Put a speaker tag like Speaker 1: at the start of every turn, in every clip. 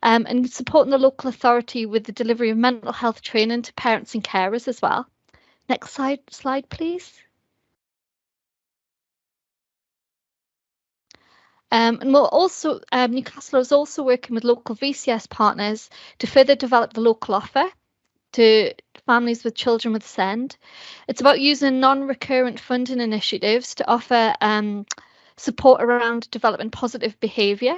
Speaker 1: and supporting the local authority with the delivery of mental health training to parents and carers as well. Next slide, please. And we'll also, Newcastle is also working with local VCS partners to further develop the local offer to families with children with SEND. It's about using non-recurrent funding initiatives to offer support around developing positive behaviour,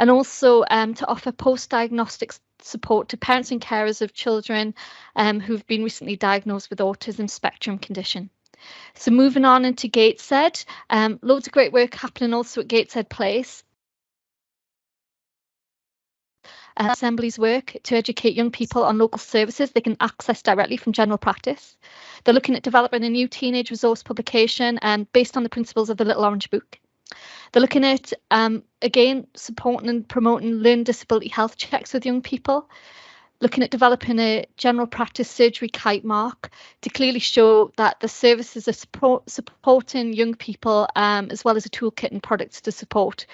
Speaker 1: and also to offer post-diagnostic support to parents and carers of children who've been recently diagnosed with autism spectrum condition. So moving on into Gateshead, loads of great work happening also at Gateshead Place. Assembly's work to educate young people on local services they can access directly from general practice. They're looking at developing a new teenage resource publication based on the principles of the Little Orange Book. They're looking at, again, supporting and promoting learning disability health checks with young people, looking at developing a general practice surgery kite mark to clearly show that the services are supporting young people, as well as a toolkit and products to support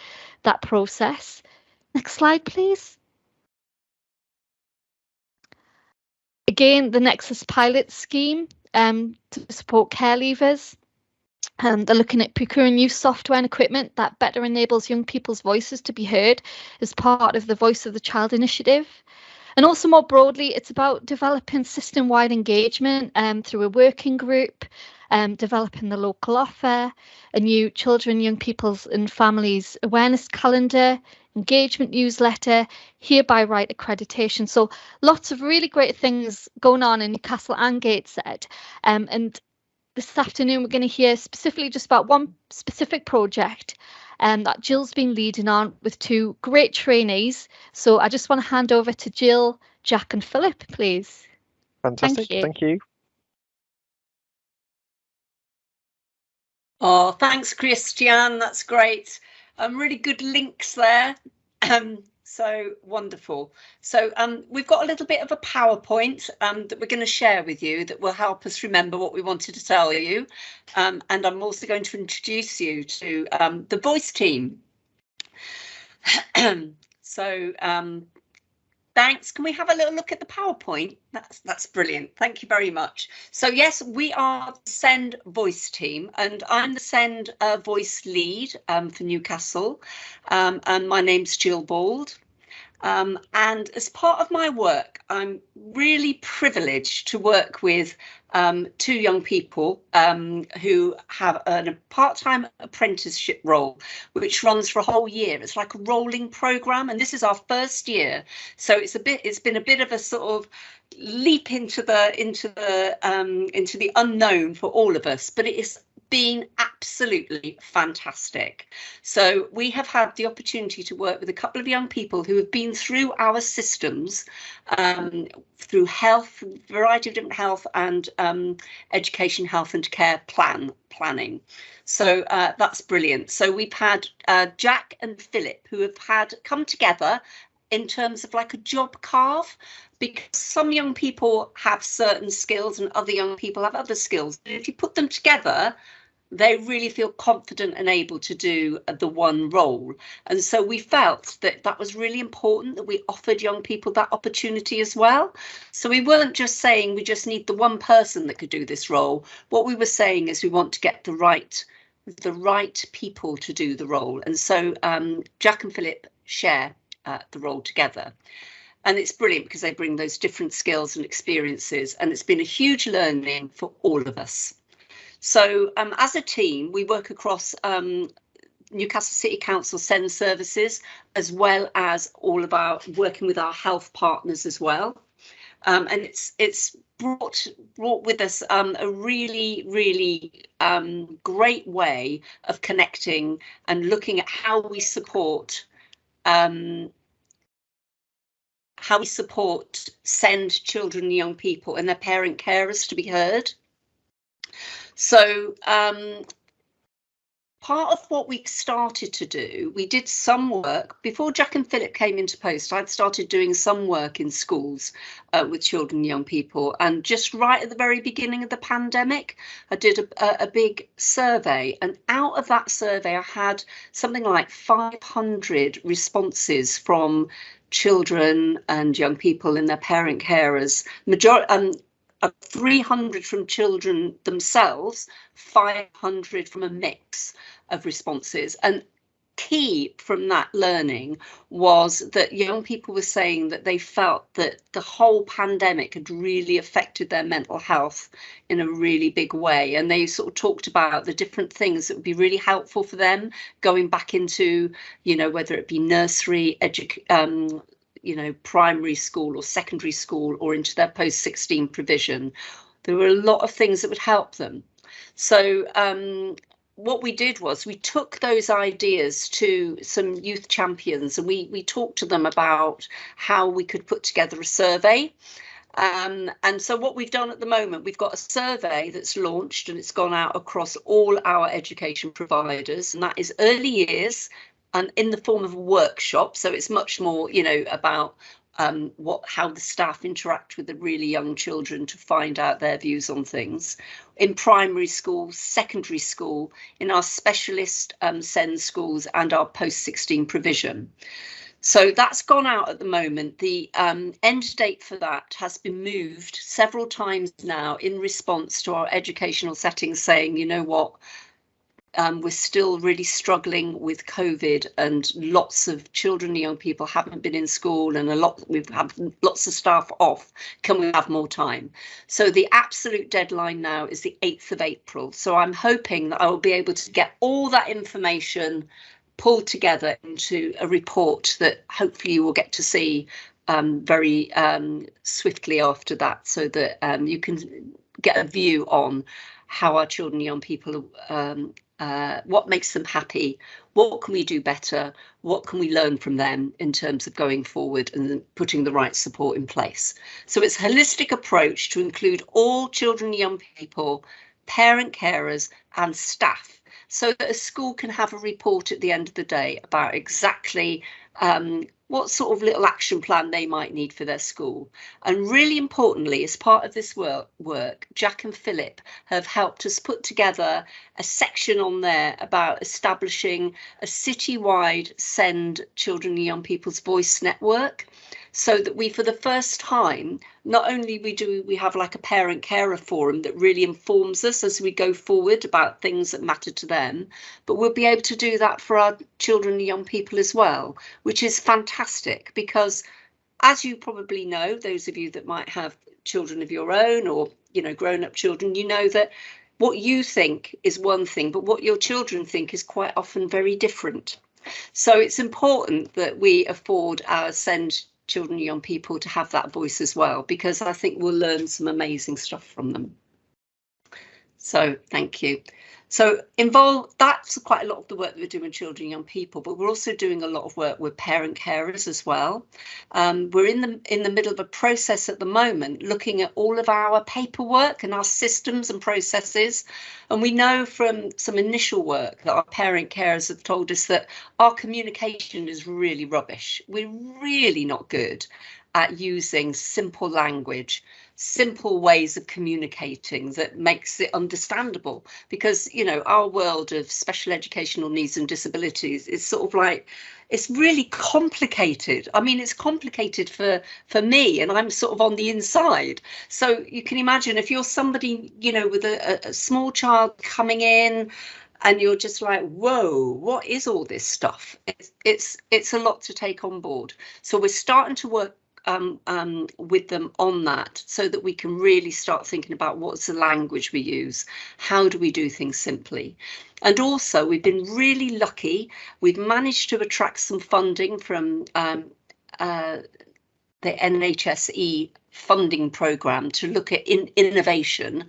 Speaker 1: that process. Next slide, please. Again, the Nexus pilot scheme to support care leavers. They're looking at procuring new software and equipment that better enables young people's voices to be heard as part of the Voice of the Child initiative. And also more broadly, it's about developing system-wide engagement through a working group, developing the local offer, a new children, young people's and families awareness calendar, engagement newsletter, Hereby Right accreditation. So lots of really great things going on in Newcastle and Gateshead. And this afternoon, we're going to hear specifically just about one specific project that Jill's been leading on with two great trainees. So I just want to hand over to Jill, Jack and Philip, please.
Speaker 2: Fantastic. Thank you.
Speaker 3: Oh, thanks, Christian. That's great. Really good links there. So wonderful. So we've got a little bit of a PowerPoint that we're going to share with you that will help us remember what we wanted to tell you. And I'm also going to introduce you to the voice team. So thanks. Can we have a little look at the PowerPoint? That's brilliant. Thank you very much. So yes, we are the SEND voice team, and I'm the SEND voice lead for Newcastle. And my name's Jill Bald. And as part of my work, I'm really privileged to work with two young people who have a part-time apprenticeship role, which runs for a whole year. It's like a rolling programme, and this is our first year. So it's been a bit of a sort of leap into the unknown for all of us, but it is been absolutely fantastic. So we have had the opportunity to work with a couple of young people who have been through our systems, through health, variety of different health and education, health and care planning. So that's brilliant. So we've had Jack and Philip who have come together in terms of like a job carve, because some young people have certain skills and other young people have other skills. And if you put them together, they really feel confident and able to do the one role. And so we felt that that was really important, that we offered young people that opportunity as well. So we weren't just saying we just need the one person that could do this role. What we were saying is we want to get the right people to do the role. And so Jack and Philip share the role together. And it's brilliant because they bring those different skills and experiences, and it's been a huge learning for all of us. So as a team, we work across Newcastle City Council SEND services, as well as all of our working with our health partners as well. And it's brought with us a really great way of connecting and looking at how we support SEND children and young people and their parent carers to be heard. So part of what we started to do, we did some work before Jack and Philip came into post. I'd started doing some work in schools with children and young people, and just right at the very beginning of the pandemic, I did a big survey, and out of that survey I had something like 500 responses from children and young people in their parent carers. 300 from children themselves, 500 from a mix of responses. And key from that learning was that young people were saying that they felt that the whole pandemic had really affected their mental health in a really big way, and they sort of talked about the different things that would be really helpful for them going back into, you know, whether it be nursery, primary school or secondary school, or into their post-16 provision. There were a lot of things that would help them. So what we did was we took those ideas to some youth champions, and we talked to them about how we could put together a survey. And so what we've done at the moment, we've got a survey that's launched, and it's gone out across all our education providers, and that is early years and in the form of a workshop. So it's much more, you know, about how the staff interact with the really young children to find out their views on things. In primary school, secondary school, in our specialist SEND schools, and our post-16 provision. So that's gone out at the moment. The end date for that has been moved several times now in response to our educational settings saying, you know what, we're still really struggling with COVID, and lots of children and young people haven't been in school, and we've had lots of staff off. Can we have more time? So the absolute deadline now is the 8th of April. So I'm hoping that I will be able to get all that information pulled together into a report that hopefully you will get to see very swiftly after that, so that you can get a view on how our children and young people what makes them happy, what can we do better, what can we learn from them in terms of going forward and putting the right support in place. So it's a holistic approach to include all children and young people, parent carers and staff, so that a school can have a report at the end of the day about exactly what sort of little action plan they might need for their school. And really importantly, as part of this work, Jack and Philip have helped us put together a section on there about establishing a citywide SEND children and young people's voice network, so that we, for the first time, not only do we have like a parent carer forum that really informs us as we go forward about things that matter to them, but we'll be able to do that for our children and young people as well, which is fantastic, because as you probably know, those of you that might have children of your own, or, you know, grown-up children, you know that what you think is one thing, but what your children think is quite often very different. So it's important that we afford our SEND children and young people to have that voice as well, because I think we'll learn some amazing stuff from them. So thank you. So that's quite a lot of the work that we're doing with children and young people, but we're also doing a lot of work with parent carers as well. We're in the middle of a process at the moment looking at all of our paperwork and our systems and processes, and we know from some initial work that our parent carers have told us that our communication is really rubbish. We're really not good at using simple language, simple ways of communicating that makes it understandable, because, you know, our world of special educational needs and disabilities is sort of like, it's really complicated. I mean, it's complicated for me, and I'm sort of on the inside. So you can imagine if you're somebody, you know, with a small child coming in, and you're just like, whoa, what is all this stuff? It's a lot to take on board. So we're starting to work with them on that, so that we can really start thinking about what's the language we use, how do we do things simply. And also, we've been really lucky, we've managed to attract some funding from the NHSE funding programme to look at innovation,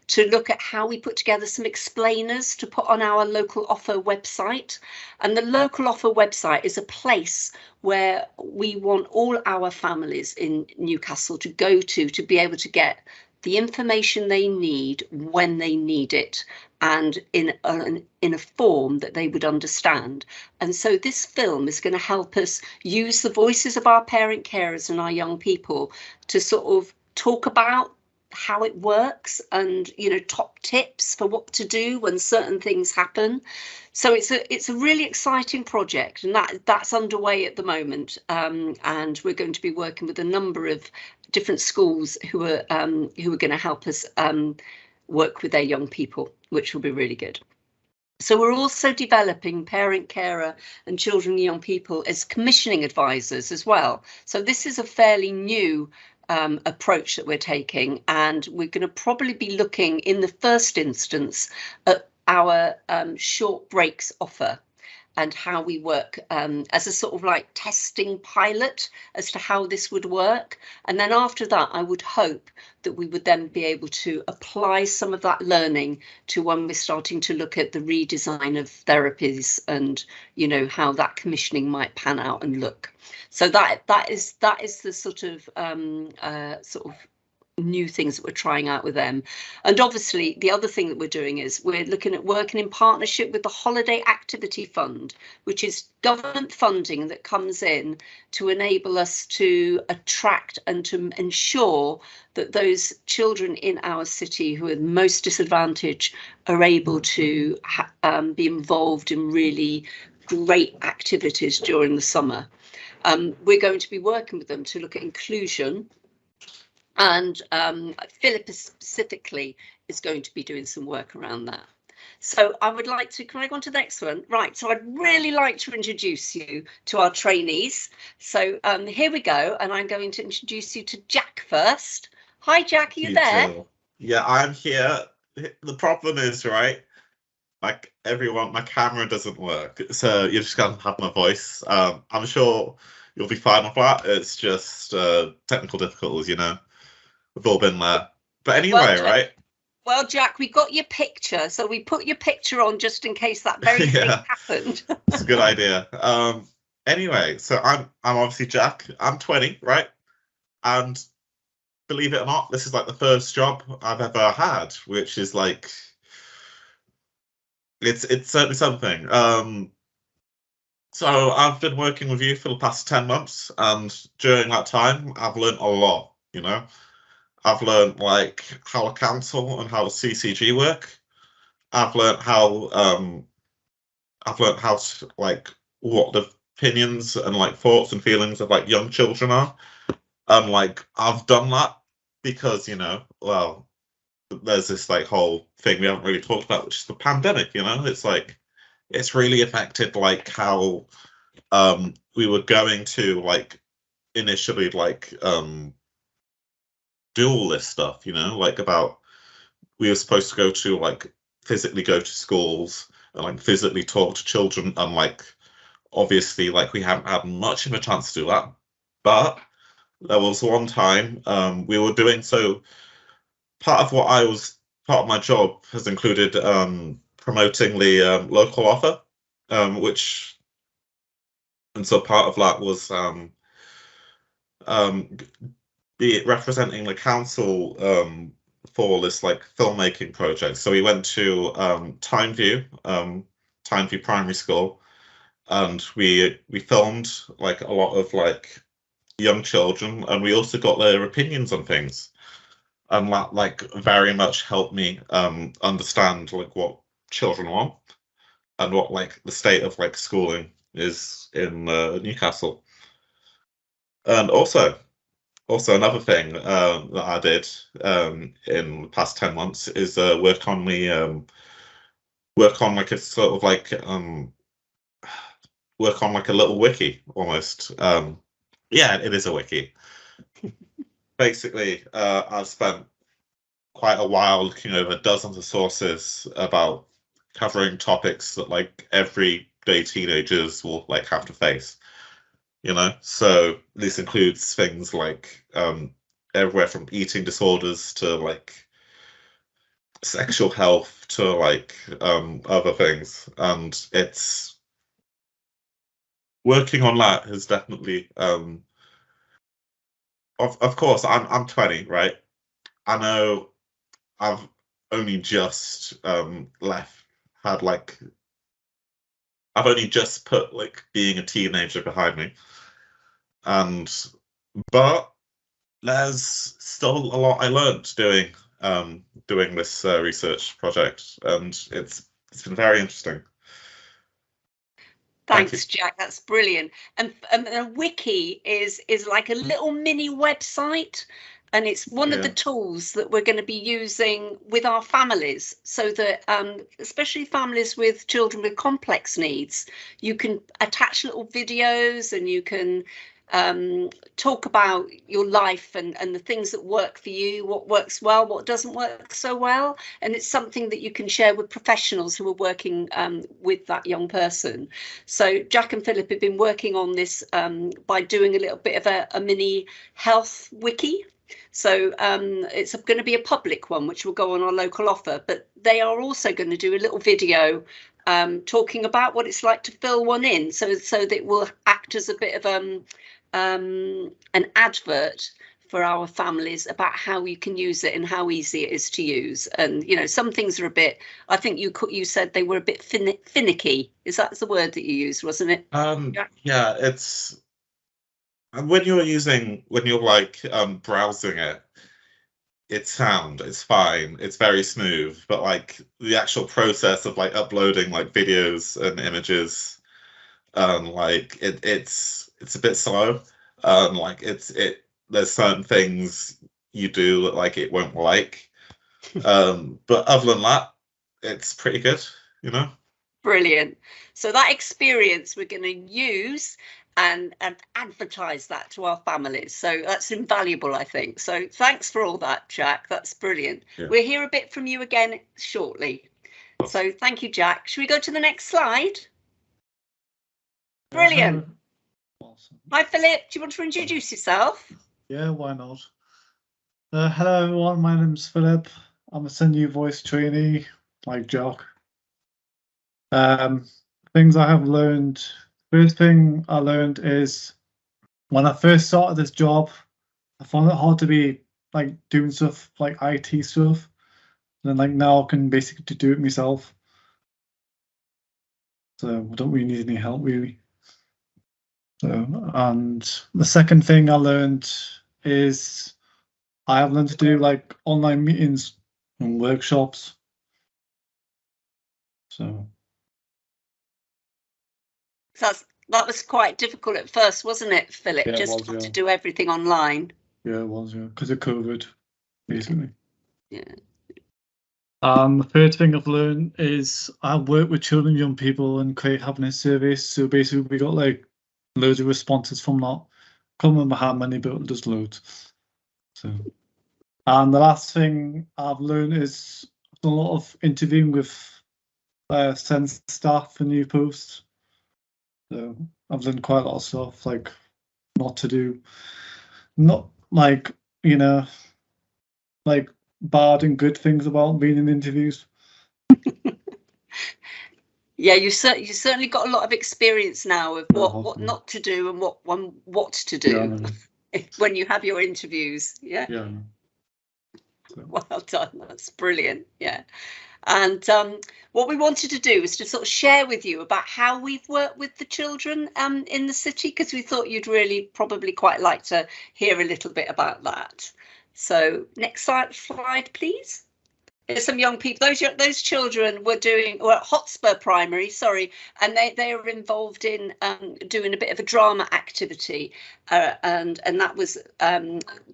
Speaker 3: to look at how we put together some explainers to put on our local offer website. And the local offer website is a place where we want all our families in Newcastle to go to be able to get the information they need when they need it, and in a form that they would understand. And so this film is going to help us use the voices of our parent carers and our young people to sort of talk about how it works and, you know, top tips for what to do when certain things happen. So it's a really exciting project, and that's underway at the moment. And we're going to be working with a number of different schools who are going to help us work with their young people, which will be really good. So we're also developing parent, carer and children and young people as commissioning advisors as well. So this is a fairly new approach that we're taking, and we're going to probably be looking in the first instance at our short breaks offer and how we work as a sort of like testing pilot as to how this would work. And then after that, I would hope that we would then be able to apply some of that learning to when we're starting to look at the redesign of therapies and, you know, how that commissioning might pan out and look. So that is the sort of new things that we're trying out with them. And obviously the other thing that we're doing is we're looking at working in partnership with the Holiday Activity Fund, which is government funding that comes in to enable us to attract and to ensure that those children in our city who are most disadvantaged are able to be involved in really great activities during the summer. We're going to be working with them to look at inclusion. And Philippa specifically is going to be doing some work around that. So I would like to, can I go on to the next one? Right, so I'd really like to introduce you to our trainees. So here we go, and I'm going to introduce you to Jack first. Hi, Jack, are you there?
Speaker 4: Too. Yeah, I'm here. The problem is, right, like everyone, my camera doesn't work, so you're just gonna have my voice. I'm sure you'll be fine with that. It's just technical difficulties, you know. We've all been there. But anyway, well, right?
Speaker 3: Well, Jack, we got your picture, so we put your picture on just in case that very thing happened.
Speaker 4: It's a good idea. Anyway, so I'm obviously Jack. I'm 20, right? And believe it or not, this is like the first job I've ever had, which is like it's certainly something. So I've been working with you for the past 10 months, and during that time, I've learned a lot, you know. I've learned like how a council and how a CCG work. I've learned how like what the opinions and like thoughts and feelings of like young children are. And like I've done that because, you know, well, there's this like whole thing we haven't really talked about, which is the pandemic, you know. It's like it's really affected like how we were going to like initially like do all this stuff, you know, like about we were supposed to go to like physically go to schools and like physically talk to children, and like obviously like we haven't had much of a chance to do that. But there was one time we were doing, so part of my job has included promoting the local offer, which, and so part of that was be representing the council for this like filmmaking project. So we went to Timeview Primary School, and we filmed like a lot of like young children, and we also got their opinions on things, and that like very much helped me understand like what children want and what like the state of like schooling is in Newcastle. And also another thing that I did in the past 10 months is work on like a sort of like work on like a little wiki almost. Yeah, it is a wiki. Basically, I've spent quite a while looking over dozens of sources about covering topics that like everyday teenagers will like have to face. You know, so this includes things like everywhere from eating disorders to like sexual health to like other things, and it's working on that has definitely of course I'm 20, right? I know I've only just I've only just put like being a teenager behind me, but there's still a lot I learned doing this research project, and it's been very interesting.
Speaker 3: Thanks, Jack. That's brilliant. And a wiki is like a little mini website, and it's one of the tools that we're going to be using with our families, so that especially families with children with complex needs, you can attach little videos and you can talk about your life and the things that work for you, what works well, what doesn't work so well, and it's something that you can share with professionals who are working with that young person. So Jack and Philip have been working on this by doing a little bit of a mini health wiki. So it's going to be a public one, which will go on our local offer, but they are also going to do a little video talking about what it's like to fill one in, so that it will act as a bit of an advert for our families about how you can use it and how easy it is to use. And you know, some things are a bit, I think you said they were a bit finicky. Is that the word that you used, wasn't it?
Speaker 4: Yeah, it's when you're like browsing it, it's fine, it's very smooth, but like the actual process of like uploading like videos and images, like it's a bit slow. Like there's certain things you do that like it won't like. But other than that, it's pretty good, you know.
Speaker 3: Brilliant. So that experience we're going to use and advertise that to our families. So that's invaluable, I think. So thanks for all that, Jack. That's brilliant. Yeah. We'll hear a bit from you again shortly. So thank you, Jack. Should we go to the next slide? Brilliant.
Speaker 5: Awesome.
Speaker 3: Hi, Philip. Do you want to introduce yourself?
Speaker 5: Yeah, why not? Hello, everyone. My name's Philip. I'm a senior voice trainee, like Jack. Things I have learned. First thing I learned is when I first started this job, I found it hard to be like doing stuff like IT stuff. And then like now I can basically do it myself. So I don't really need any help really. So, and the second thing I learned is I have learned to do like online meetings and workshops. So
Speaker 3: that was quite difficult at first, wasn't it, Philip?
Speaker 5: Yeah,
Speaker 3: just to do everything online.
Speaker 5: Yeah, it was, yeah, because of COVID, basically.
Speaker 3: Yeah.
Speaker 5: The third thing I've learned is I work with children and young people and create happiness surveys. So basically, we got like loads of responses from that. Can't remember how many, but just loads. So, and the last thing I've learned is a lot of interviewing with send staff for new posts. So I've learned quite a lot of stuff, like not like, you know, like bad and good things about being in interviews.
Speaker 3: Yeah, you certainly got a lot of experience now of what not to do and what to do when you have your interviews. Yeah.
Speaker 5: Yeah.
Speaker 3: Well done. That's brilliant. Yeah. And what we wanted to do is to sort of share with you about how we've worked with the children in the city, because we thought you'd really probably quite like to hear a little bit about that. So next slide, please. There's some young people. Those children were at Hotspur Primary, sorry, and they are involved in doing a bit of a drama activity, and that was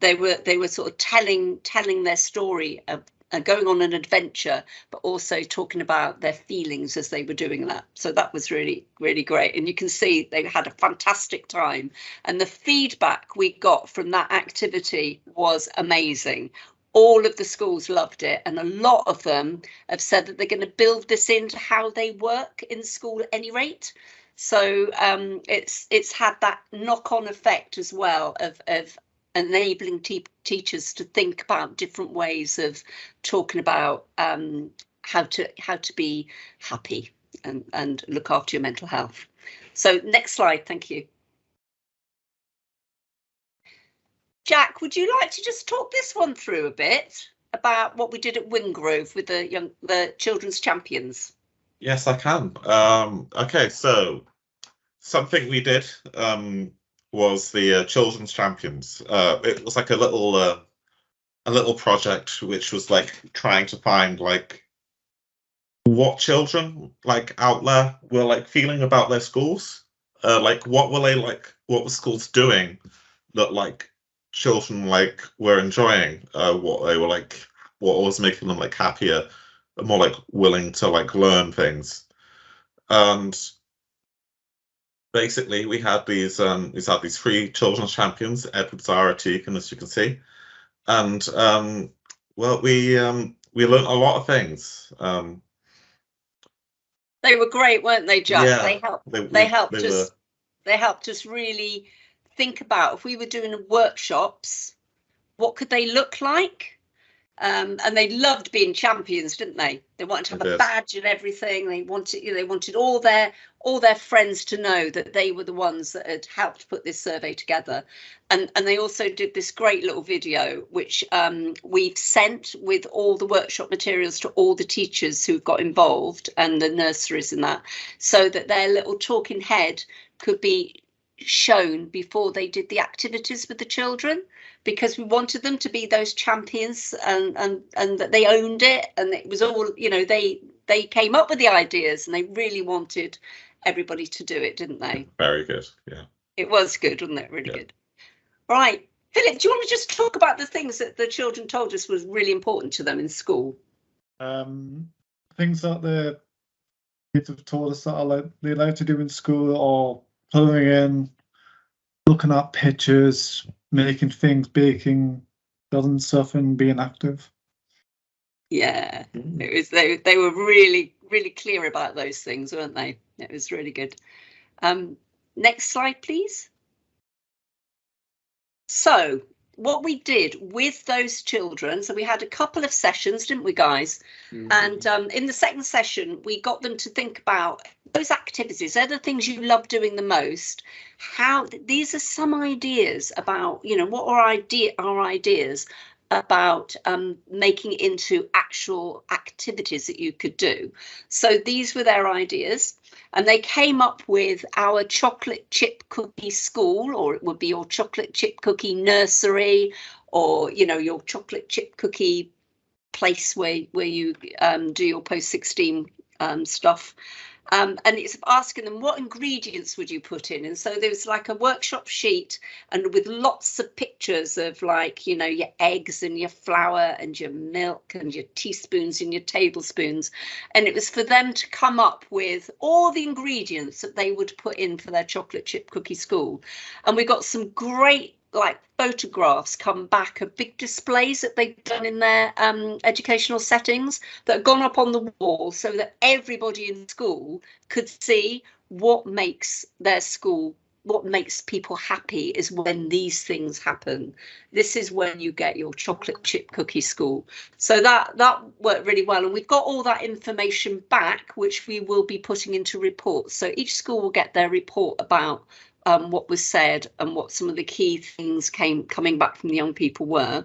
Speaker 3: they were sort of telling their story of going on an adventure, but also talking about their feelings as they were doing that. So that was really, really great. And you can see they had a fantastic time. And the feedback we got from that activity was amazing. All of the schools loved it. And a lot of them have said that they're going to build this into how they work in school at any rate. So it's had that knock-on effect as well of enabling teachers to think about different ways of talking about how to be happy and look after your mental health. So next slide, thank you. Jack, would you like to just talk this one through a bit about what we did at Wingrove with the children's champions?
Speaker 4: Yes, I can. Okay, so something we did was the Children's Champions. It was like a little project which was like trying to find like what children like out there were like feeling about their schools. Like what were schools doing that like children like were enjoying, what they were like, what was making them like happier, more like willing to like learn things. And basically we had these 3 children's champions, Edward, Zara, Tegan, as you can see, and well, we learned a lot of things.
Speaker 3: They were great, weren't they, Jack?
Speaker 4: Yeah,
Speaker 3: they helped us really think about, if we were doing workshops, what could they look like? And they loved being champions, didn't they? They wanted to have a badge and everything. They wanted all their friends to know that they were the ones that had helped put this survey together. And they also did this great little video, which we've sent with all the workshop materials to all the teachers who got involved and the nurseries and that, so that their little talking head could be shown before they did the activities with the children, because we wanted them to be those champions, and that they owned it, and it was all, you know, they came up with the ideas and they really wanted everybody to do it, didn't they?
Speaker 4: Very good. Yeah, it
Speaker 3: was good, wasn't it? Really good. Right, Philip, do you want to just talk about the things that the children told us was really important to them in school?
Speaker 5: Things that the kids have told us that they like to do in school, or colouring in, looking at pictures, making things, baking, building stuff, and being active.
Speaker 3: Yeah, it was. They were really clear about those things, weren't they? It was really good. Next slide, please. So what we did with those children, so we had a couple of sessions, didn't we, guys? And in the second session, we got them to think about those activities. They're the things you love doing the most. How these are some ideas about, you know, what are our ideas about making it into actual activities that you could do. So these were their ideas, and they came up with our chocolate chip cookie school, or it would be your chocolate chip cookie nursery, or, you know, your chocolate chip cookie place where you do your post-16 stuff. And it's asking them, what ingredients would you put in? And so there's like a workshop sheet, and with lots of pictures of, like, you know, your eggs and your flour and your milk and your teaspoons and your tablespoons. And it was for them to come up with all the ingredients that they would put in for their chocolate chip cookie school. And we got some great, like, photographs come back of big displays that they've done in their educational settings that have gone up on the wall, so that everybody in school could see what makes their school, what makes people happy is when these things happen. This is when you get your chocolate chip cookie school. So that worked really well, and we've got all that information back, which we will be putting into reports. So each school will get their report about what was said and what some of the key things coming back from the young people were.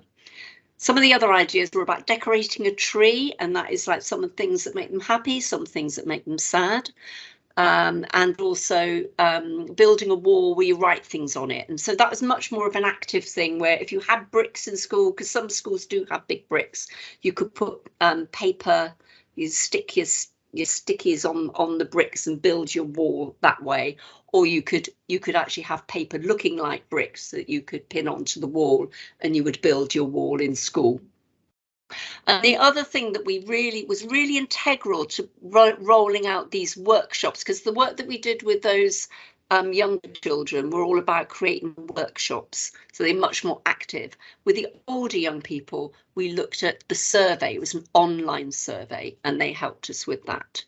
Speaker 3: Some of the other ideas were about decorating a tree, and that is like some of the things that make them happy, some things that make them sad, and also building a wall where you write things on it. And so that was much more of an active thing, where if you had bricks in school, because some schools do have big bricks, you could put paper, you stick your stickies on the bricks and build your wall that way, or you could actually have paper looking like bricks that you could pin onto the wall, and you would build your wall in school. And the other thing that was really integral to rolling out these workshops, because the work that we did with those younger children were all about creating workshops, so they're much more active. With the older young people, we looked at the survey. It was an online survey, and they helped us with that.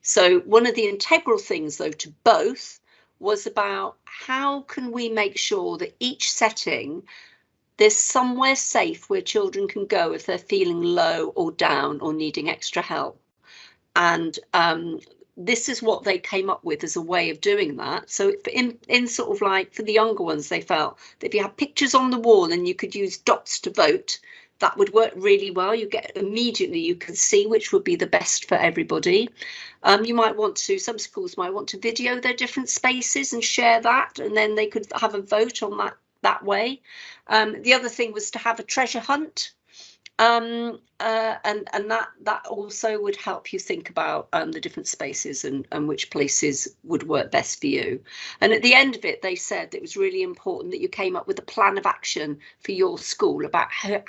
Speaker 3: So one of the integral things, though, to both was about how can we make sure that each setting, there's somewhere safe where children can go if they're feeling low or down or needing extra help. And this is what they came up with as a way of doing that. So in sort of like, for the younger ones, they felt that if you had pictures on the wall and you could use dots to vote, that would work really well. You get immediately, you can see which would be the best for everybody. You might want to, some schools might want to video their different spaces and share that, and then they could have a vote on that way. The other thing was to have a treasure hunt. And that also would help you think about the different spaces and which places would work best for you. And at the end of it, they said it was really important that you came up with a plan of action for your school about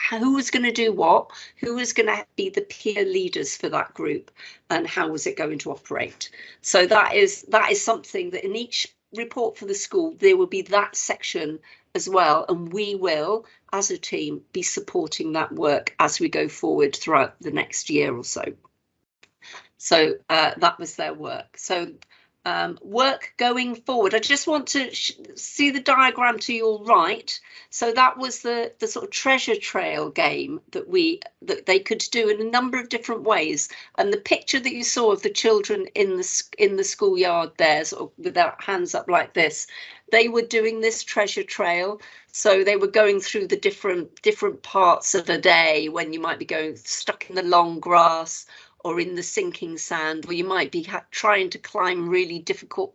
Speaker 3: who was going to do what, who was going to be the peer leaders for that group, and how was it going to operate. So that is something that in each report for the school, there will be that section as well, and we will, as a team, be supporting that work as we go forward throughout the next year or so. So that was their work. So work going forward. I just want to see the diagram to your right. So that was the sort of treasure trail game that they could do in a number of different ways. And the picture that you saw of the children in the schoolyard there, sort of with their hands up like this, they were doing this treasure trail. So they were going through the different parts of a day when you might be going stuck in the long grass, or in the sinking sand, or you might be trying to climb really difficult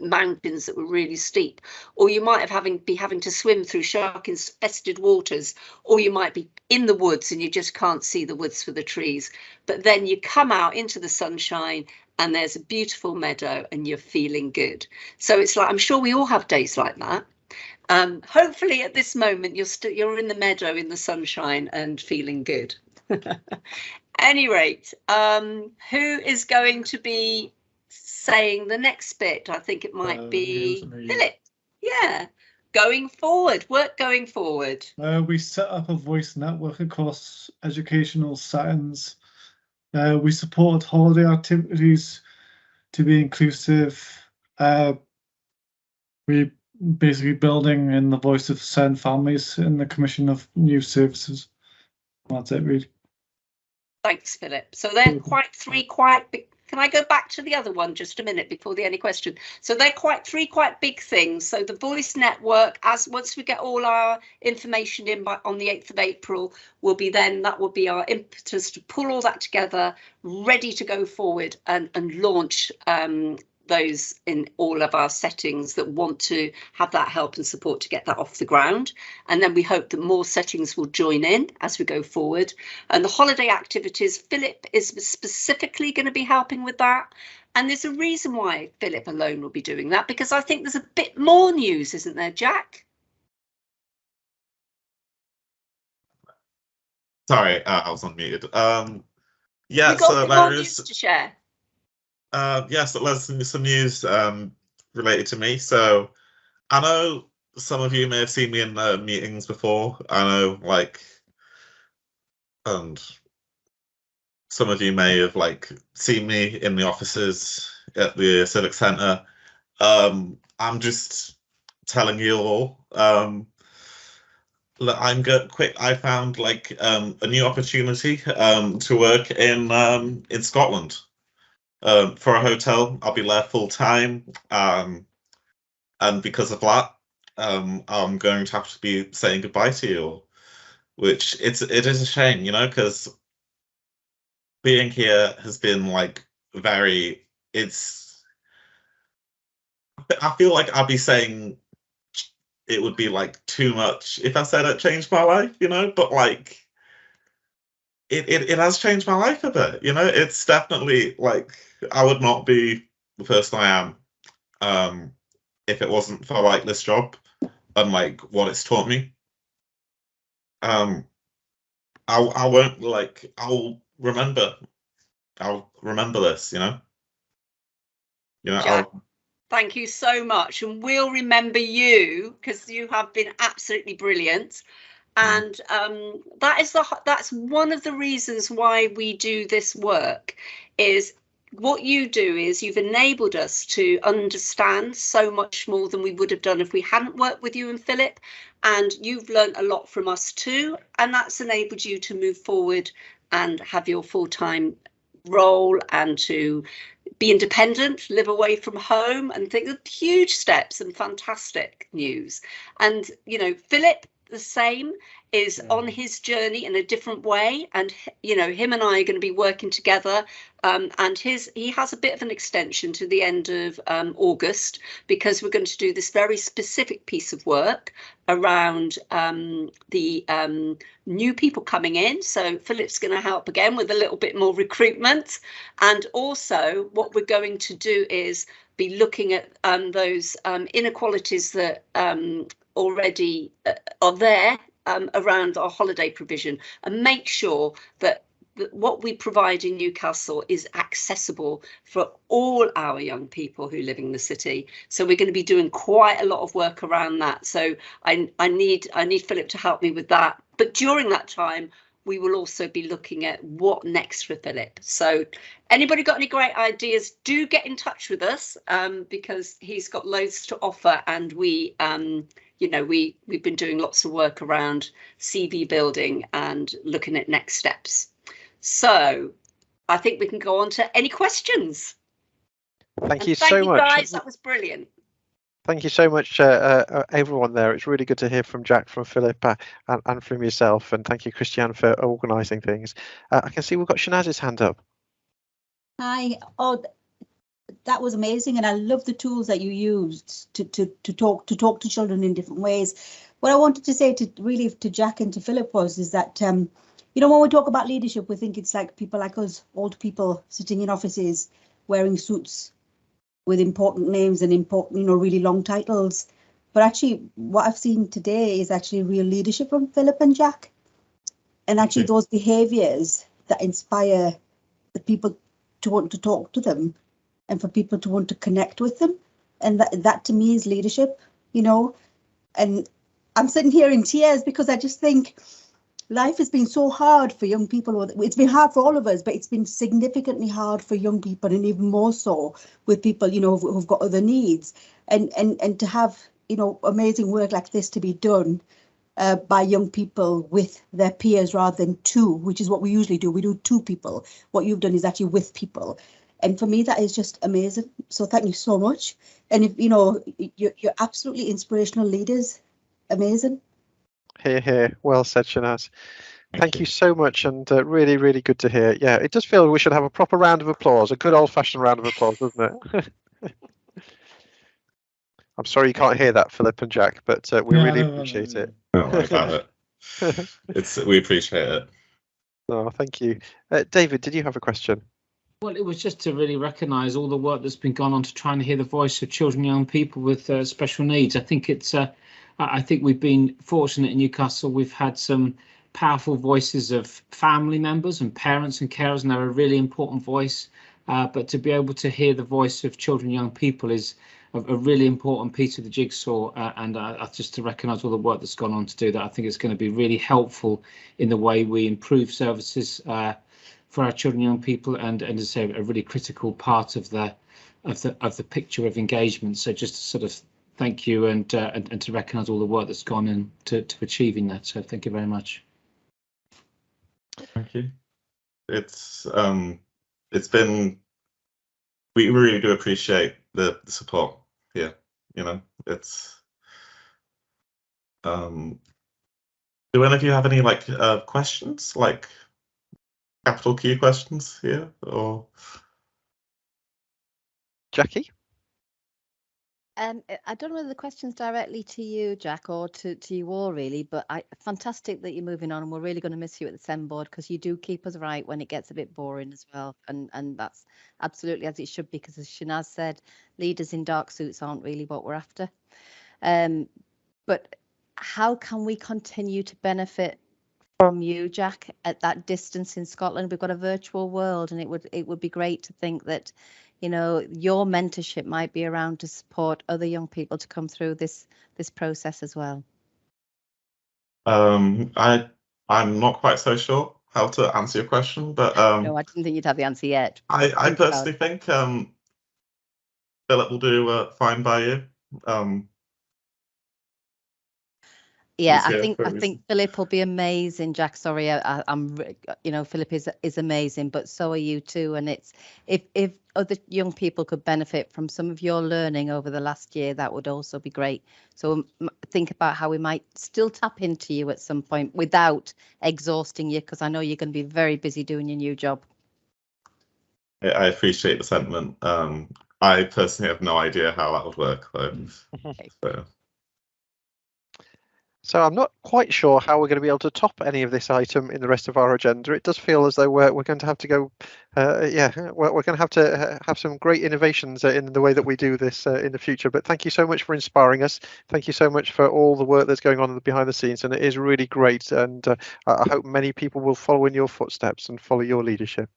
Speaker 3: mountains that were really steep, or you might be having to swim through shark-infested waters, or you might be in the woods and you just can't see the woods for the trees. But then you come out into the sunshine and there's a beautiful meadow and you're feeling good. So it's like, I'm sure we all have days like that. Hopefully at this moment you're in the meadow in the sunshine and feeling good. Any rate, who is going to be saying the next bit? I think it might be Philip. Yeah, going forward, work going forward.
Speaker 5: We set up a voice network across educational settings. We support holiday activities to be inclusive. We basically building in the voice of certain families in the commission of new services. That's it, really.
Speaker 3: Thanks, Philip. So they're three quite big. Can I go back to the other one just a minute before the any question? So they're three quite big things. So the voice network, once we get all our information in on the 8th of April, that will be our impetus to pull all that together, ready to go forward and launch those in all of our settings that want to have that help and support to get that off the ground. And then we hope that more settings will join in as we go forward. And the holiday activities, Philip is specifically going to be helping with that. And there's a reason why Philip alone will be doing that, because I think there's a bit more news, isn't there, Jack?
Speaker 4: Sorry, I was unmuted. Yeah,
Speaker 3: so there is to share.
Speaker 4: Yes, there's some news related to me. So I know some of you may have seen me in meetings before. I know, and some of you may have seen me in the offices at the Civic Centre. I'm just telling you all. I'm quick. I found a new opportunity to work in Scotland. For a hotel. I'll be there full time, and because of that, I'm going to have to be saying goodbye to you, which it is a shame, because being here has been very. I feel like I'd be saying it would be too much if I said it changed my life, but It has changed my life a bit, It's definitely I would not be the person I am if it wasn't for this job and what it's taught me. I won't I'll remember this,
Speaker 3: Jack, thank you so much, and we'll remember you because you have been absolutely brilliant. And that's one of the reasons why we do this work. Is what you do is you've enabled us to understand so much more than we would have done if we hadn't worked with you and Philip, and you've learned a lot from us too, and that's enabled you to move forward and have your full-time role and to be independent, live away from home, and think of huge steps and fantastic news. And Philip, the same, is on his journey in a different way, and you know, him and I are going to be working together, and he has a bit of an extension to the end of August, because we're going to do this very specific piece of work around the new people coming in. So Philip's going to help again with a little bit more recruitment, and also what we're going to do is be looking at those inequalities that already are there around our holiday provision, and make sure that what we provide in Newcastle is accessible for all our young people who live in the city. So we're going to be doing quite a lot of work around that. So I need Philip to help me with that. But during that time, we will also be looking at what next for Philip. So anybody got any great ideas, do get in touch with us, because he's got loads to offer, and we you know, we've been doing lots of work around CV building and looking at next steps. So I think we can go on to any questions.
Speaker 2: Thank you so much,
Speaker 3: guys. That was brilliant.
Speaker 2: Thank you so much, everyone there. It's really good to hear from Jack, from Philip, and from yourself. And thank you, Christiane, for organising things. I can see we've got Shanaz's hand up.
Speaker 6: Hi. Oh, that was amazing, and I love the tools that you used to talk to children in different ways. What I wanted to say to Jack and to Philip is that you know, when we talk about leadership, we think it's like people like us, old people sitting in offices wearing suits with important names and important, you know, really long titles. But actually, what I've seen today is actually real leadership from Philip and Jack, and actually those behaviours that inspire the people to want to talk to them, and for people to want to connect with them. And that to me is leadership, you know. And I'm sitting here in tears because I just think life has been so hard for young people. It's been hard for all of us, but it's been significantly hard for young people, and even more so with people, you know, who've got other needs. And to have, you know, amazing work like this to be done by young people with their peers rather than two, which is what we usually do. We do two people. What you've done is actually with people. And for me, that is just amazing. So thank you so much. And if you know, you're absolutely inspirational leaders. Amazing.
Speaker 2: Hear, hear. Well said, Shanaz. Thank you so much, and really, really good to hear. Yeah, it does feel we should have a proper round of applause, a good old-fashioned round of applause, doesn't it? I'm sorry you can't hear that, Philip and Jack, but we really appreciate it.
Speaker 4: Don't worry about it. We appreciate it.
Speaker 2: Oh, thank you. David, did you have a question?
Speaker 7: Well, it was just to really recognise all the work that's been gone on to try and hear the voice of children and young people with special needs. I think it's I think we've been fortunate in Newcastle. We've had some powerful voices of family members and parents and carers, and they're a really important voice. But to be able to hear the voice of children and young people is a really important piece of the jigsaw. And just to recognise all the work that's gone on to do that, I think it's going to be really helpful in the way we improve services for our children and young people, and as I say, a really critical part of the picture of engagement. So just to sort of thank you and to recognise all the work that's gone into achieving that. So thank you very much.
Speaker 4: Thank you. It's been, we really do appreciate the support here. You know, it's do any of you have any like questions, like capital Q questions here, or
Speaker 2: Jackie?
Speaker 8: I don't know whether the question's directly to you, Jack, or to you all, really, but fantastic that you're moving on, and we're really going to miss you at the SEND board, because you do keep us right when it gets a bit boring as well, and that's absolutely as it should be, because as Shanaz said, leaders in dark suits aren't really what we're after. But how can we continue to benefit from you, Jack, at that distance in Scotland? We've got a virtual world, and it would be great to think that, you know, your mentorship might be around to support other young people to come through this process as well.
Speaker 4: I'm not quite so sure how to answer your question, but
Speaker 8: no, I didn't think you'd have the answer yet.
Speaker 4: I personally think Philip will do fine by you.
Speaker 8: Yeah,
Speaker 4: Who's
Speaker 8: I
Speaker 4: here
Speaker 8: think
Speaker 4: for a reason.
Speaker 8: Philip will be amazing, Jack. Sorry, Philip is amazing, but so are you too. And it's if other young people could benefit from some of your learning over the last year, that would also be great. So think about how we might still tap into you at some point without exhausting you, because I know you're going to be very busy doing your new job.
Speaker 4: I appreciate the sentiment. I personally have no idea how that would work, though.
Speaker 2: So I'm not quite sure how we're going to be able to top any of this item in the rest of our agenda. It does feel as though we're going to have to go, we're going to have some great innovations in the way that we do this in the future. But thank you so much for inspiring us. Thank you so much for all the work that's going on behind the scenes, and it is really great. And I hope many people will follow in your footsteps and follow your leadership.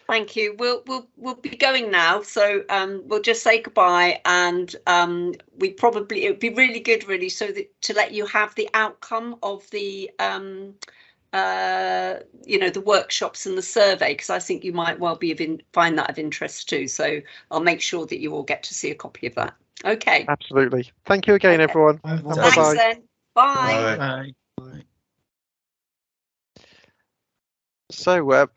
Speaker 3: Thank you. We'll be going now, so we'll just say goodbye, and it would be really good, really, so that to let you have the outcome of the the workshops and the survey, because I think you might well find that of interest too. So I'll make sure that you all get to see a copy of that. Okay.
Speaker 2: Absolutely. Thank you again, everyone.
Speaker 3: Thanks then. Bye.
Speaker 4: Bye.
Speaker 2: So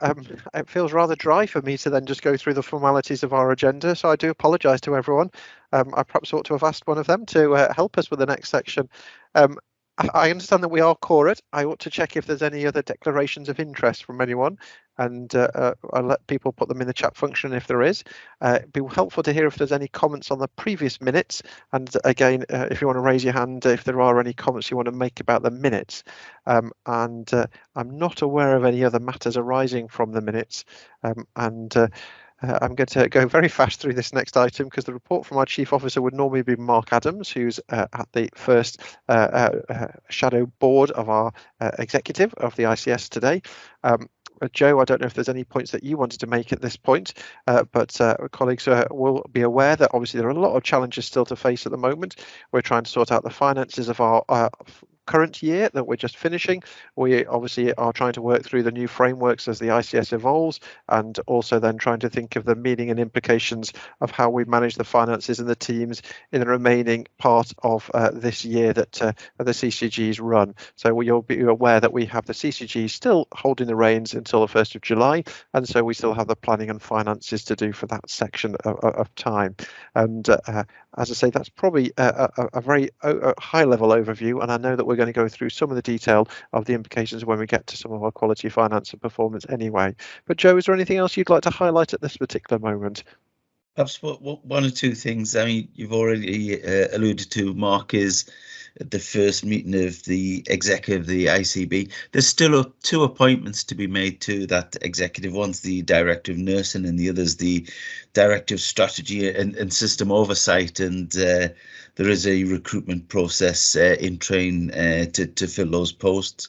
Speaker 2: it feels rather dry for me to then just go through the formalities of our agenda. So I do apologise to everyone. I perhaps ought to have asked one of them to help us with the next section. I understand that we are quorate. I ought to check if there's any other declarations of interest from anyone, and I'll let people put them in the chat function if there is. It'd be helpful to hear if there's any comments on the previous minutes, and again, if you want to raise your hand if there are any comments you want to make about the minutes. And I'm not aware of any other matters arising from the minutes, I'm going to go very fast through this next item because the report from our Chief Officer would normally be Mark Adams, who's at the first shadow board of our executive of the ICS today. Joe, I don't know if there's any points that you wanted to make at this point, but colleagues will be aware that obviously there are a lot of challenges still to face at the moment. We're trying to sort out the finances of our current year that we're just finishing. We obviously are trying to work through the new frameworks as the ICS evolves, and also then trying to think of the meaning and implications of how we manage the finances and the teams in the remaining part of this year that the CCGs run. So you'll be aware that we have the CCGs still holding the reins until the 1st of July, and so we still have the planning and finances to do for that section of time. And as I say, that's probably a very high level overview, and I know that we're going to go through some of the detail of the implications when we get to some of our quality finance and performance anyway. But Joe, is there anything else you'd like to highlight at this particular moment?
Speaker 9: Perhaps one or two things. I mean, you've already alluded to, Mark, is at the first meeting of the executive of the ICB. There's still two appointments to be made to that executive. One's the Director of Nursing and the other's the Director of Strategy and System Oversight. And there is a recruitment process in train to fill those posts.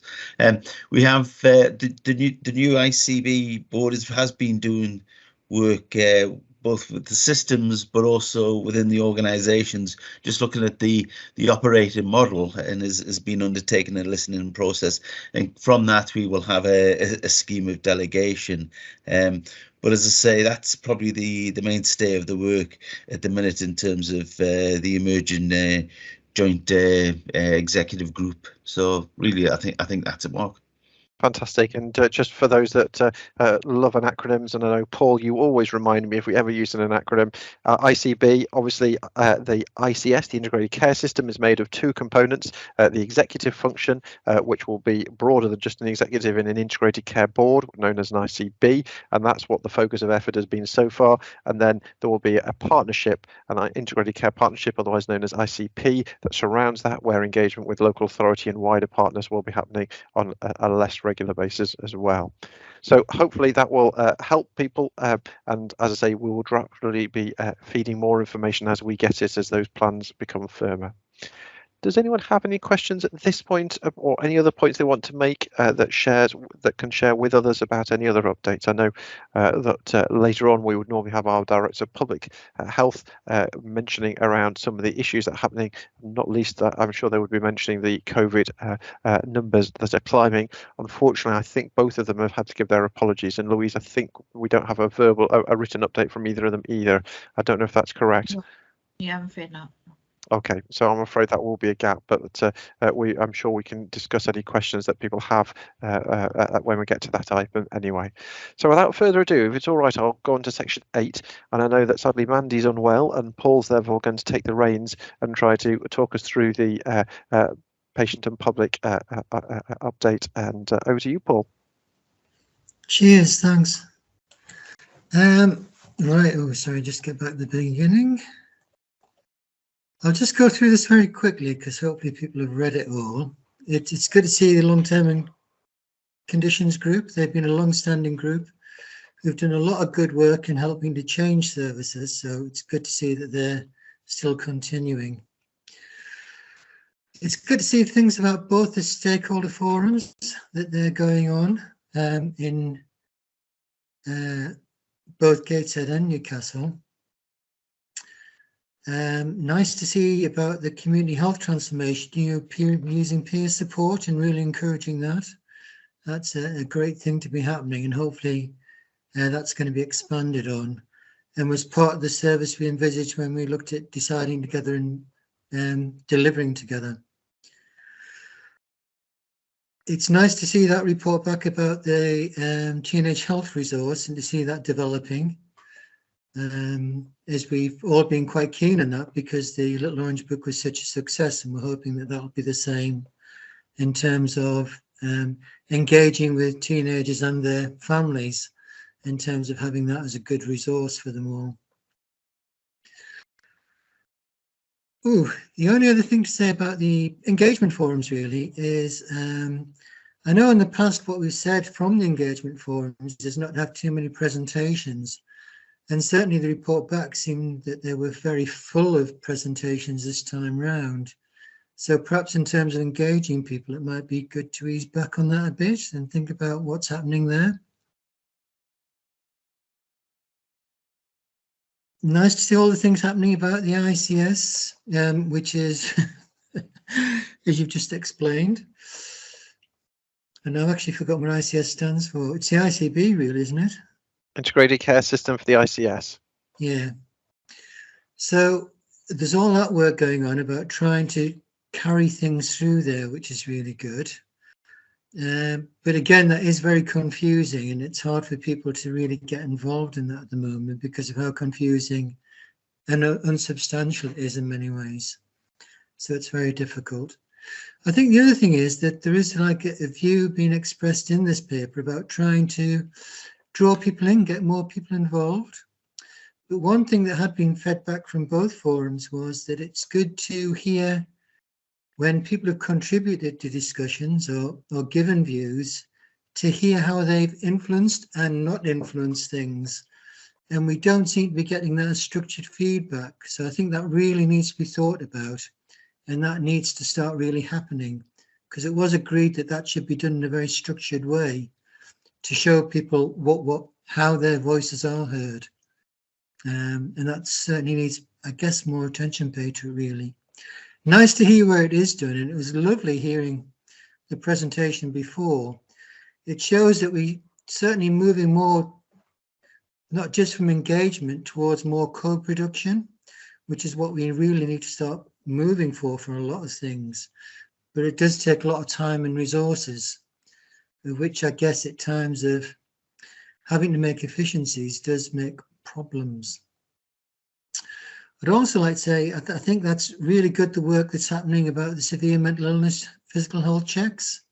Speaker 9: We have the new ICB board has been doing work both with the systems, but also within the organisations, just looking at the operating model, and has been undertaken a listening process. And from that, we will have a scheme of delegation. But as I say, that's probably the mainstay of the work at the minute in terms of the emerging joint executive group. So really, I think that's it, Mark.
Speaker 2: Fantastic. And just for those that love acronyms, and I know, Paul, you always remind me if we ever use an acronym, ICB, obviously the ICS, the Integrated Care System, is made of two components, the executive function, which will be broader than just an executive in an integrated care board, known as an ICB, and that's what the focus of effort has been so far. And then there will be a partnership, an integrated care partnership, otherwise known as ICP, that surrounds that, where engagement with local authority and wider partners will be happening on a less regular basis as well. So hopefully that will help people, and as I say, we will gradually be feeding more information as we get it, as those plans become firmer. Does anyone have any questions at this point, or any other points they want to make that can share with others about any other updates? I know that later on we would normally have our Director of Public Health mentioning around some of the issues that are happening, not least I'm sure they would be mentioning the COVID numbers that are climbing. Unfortunately, I think both of them have had to give their apologies, and Louise, I think we don't have a written update from either of them either. I don't know if that's correct.
Speaker 10: Yeah, I'm afraid not.
Speaker 2: Okay, so I'm afraid that will be a gap, but I'm sure we can discuss any questions that people have when we get to that item anyway. So without further ado, if it's all right, I'll go on to section 8. And I know that sadly Mandy's unwell and Paul's therefore going to take the reins and try to talk us through the patient and public update. And over to you, Paul.
Speaker 10: Cheers, thanks. Right, oh, sorry, just get back to the beginning. I'll just go through this very quickly because hopefully people have read it all. It's good to see the long-term conditions group. They've been a long-standing group who've done a lot of good work in helping to change services. So it's good to see that they're still continuing. It's good to see things about both the stakeholder forums that they're going on in both Gateshead and Newcastle. Nice to see about the community health transformation, using peer support and really encouraging that. That's a great thing to be happening, and hopefully that's going to be expanded on and was part of the service we envisaged when we looked at deciding together and delivering together. It's nice to see that report back about the teenage health resource and to see that developing. As we've all been quite keen on that because the Little Orange Book was such a success, and we're hoping that that'll be the same in terms of engaging with teenagers and their families in terms of having that as a good resource for them all. Ooh, the only other thing to say about the engagement forums really is I know in the past what we've said from the engagement forums is not to have too many presentations. And certainly the report back seemed that they were very full of presentations this time round. So perhaps in terms of engaging people, it might be good to ease back on that a bit and think about what's happening there. Nice to see all the things happening about the ICS, which is, as you've just explained. And I've actually forgotten what ICS stands for. It's the ICB really, isn't it?
Speaker 2: Integrated Care System for the ICS.
Speaker 10: Yeah. So there's all that work going on about trying to carry things through there, which is really good. But again, that is very confusing, and it's hard for people to really get involved in that at the moment because of how confusing and unsubstantial it is in many ways. So it's very difficult. I think the other thing is that there is like a view being expressed in this paper about trying to draw people in, get more people involved. But one thing that had been fed back from both forums was that it's good to hear when people have contributed to discussions or given views, to hear how they've influenced and not influenced things. And we don't seem to be getting that structured feedback. So I think that really needs to be thought about, and that needs to start really happening, because it was agreed that that should be done in a very structured way to show people how their voices are heard. And that certainly needs, I guess, more attention paid to it, really. Nice to hear where it is done, and it was lovely hearing the presentation before. It shows that we certainly moving more, not just from engagement towards more co-production, which is what we really need to start moving for a lot of things. But it does take a lot of time and resources, which I guess at times of having to make efficiencies does make problems. I'd also like to say, I think that's really good, the work that's happening about the severe mental illness physical health checks.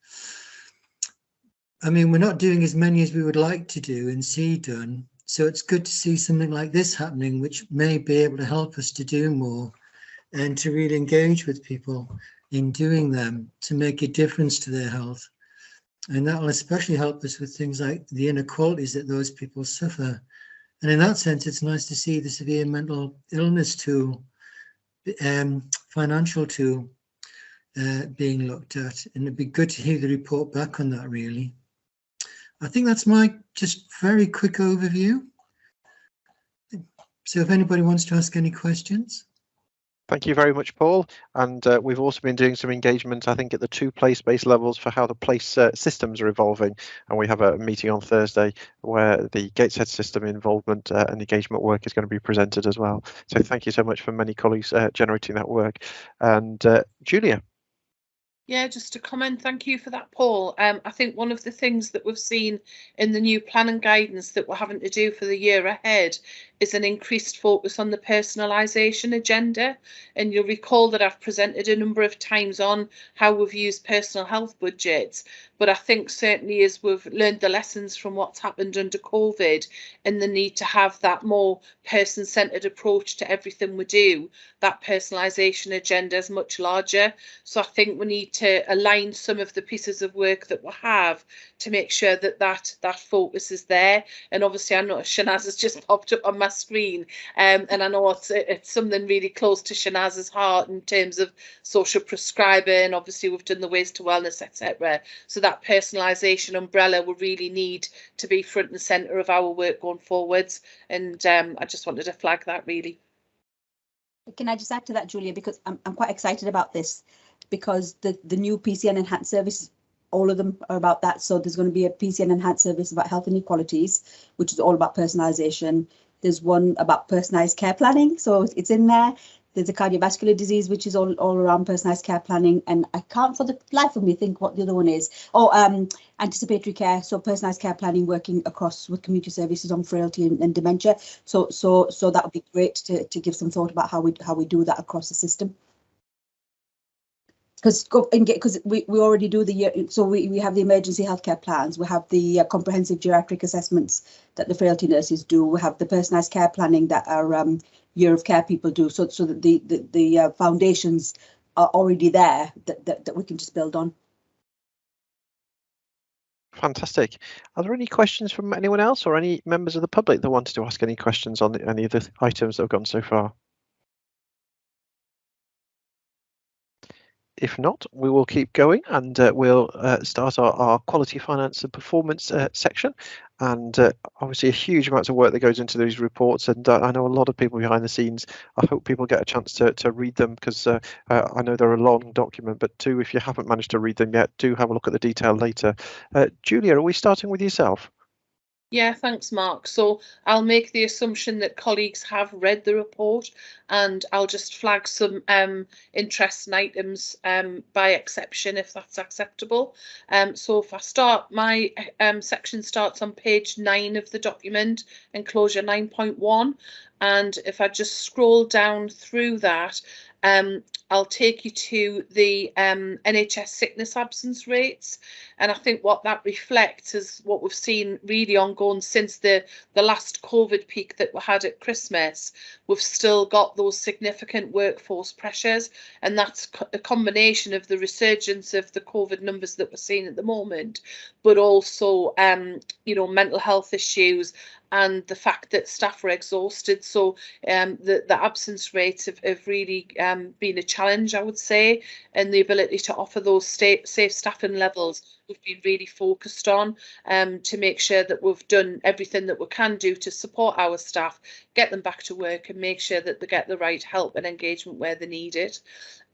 Speaker 10: I mean, we're not doing as many as we would like to do and see done. So it's good to see something like this happening, which may be able to help us to do more and to really engage with people in doing them to make a difference to their health. And that will especially help us with things like the inequalities that those people suffer. And in that sense, it's nice to see the severe mental illness tool, financial tool, being looked at. And it'd be good to hear the report back on that, really. I think that's my just very quick overview. So if anybody wants to ask any questions.
Speaker 2: Thank you very much, Paul. And we've also been doing some engagement, I think, at the 2 place-based levels for how the place systems are evolving. And we have a meeting on Thursday where the Gateshead system involvement and engagement work is going to be presented as well. So thank you so much for many colleagues generating that work. And Julia.
Speaker 11: Yeah, just to comment, thank you for that, Paul. I think one of the things that we've seen in the new plan and guidance that we're having to do for the year ahead is an increased focus on the personalisation agenda. And you'll recall that I've presented a number of times on how we've used personal health budgets. But I think certainly as we've learned the lessons from what's happened under COVID and the need to have that more person-centred approach to everything we do, that personalisation agenda is much larger. So I think we need to align some of the pieces of work that we have to make sure that that focus is there. And obviously I know Shanaz has just popped up on my screen, and I know it's something really close to Shanaz's heart in terms of social prescribing. Obviously we've done the Ways to Wellness, etc. So that personalisation umbrella will really need to be front and centre of our work going forwards. And I just wanted to flag that really.
Speaker 6: Can I just add to that, Julia, because I'm quite excited about this, because the new PCN enhanced service, all of them are about that. So there's going to be a PCN enhanced service about health inequalities, which is all about personalisation. There's one about personalised care planning, so it's in there. There's a cardiovascular disease, which is all around personalised care planning. And I can't for the life of me think what the other one is. Oh, anticipatory care, so personalised care planning working across with community services on frailty and dementia. So that would be great to give some thought about how we do that across the system. Because we already do the year, so we have the emergency healthcare plans, we have the comprehensive geriatric assessments that the frailty nurses do, we have the personalised care planning that our year of care people do, so that the foundations are already there that we can just build on.
Speaker 2: Fantastic. Are there any questions from anyone else or any members of the public that wanted to ask any questions on any of the items that have gone so far? If not, we will keep going, and we'll start our quality finance and performance section. And obviously a huge amount of work that goes into these reports, and I know a lot of people behind the scenes. I hope people get a chance to read them, because I know they're a long document, but do, if you haven't managed to read them yet, do have a look at the detail later. Julia, are we starting with yourself?
Speaker 11: Yeah, thanks, Mark. So I'll make the assumption that colleagues have read the report, and I'll just flag some interesting items by exception, if that's acceptable. So if I start, my section starts on page 9 of the document, enclosure 9.1. And if I just scroll down through that, I'll take you to the NHS sickness absence rates. And I think what that reflects is what we've seen really ongoing since the last COVID peak that we had at Christmas. We've still got those significant workforce pressures, and that's a combination of the resurgence of the COVID numbers that we're seeing at the moment, but also, mental health issues and the fact that staff are exhausted. So the absence rates have really been a challenge, I would say, and the ability to offer those safe staffing levels we've been really focused on, to make sure that we've done everything that we can do to support our staff, get them back to work, and make sure that they get the right help and engagement where they need it.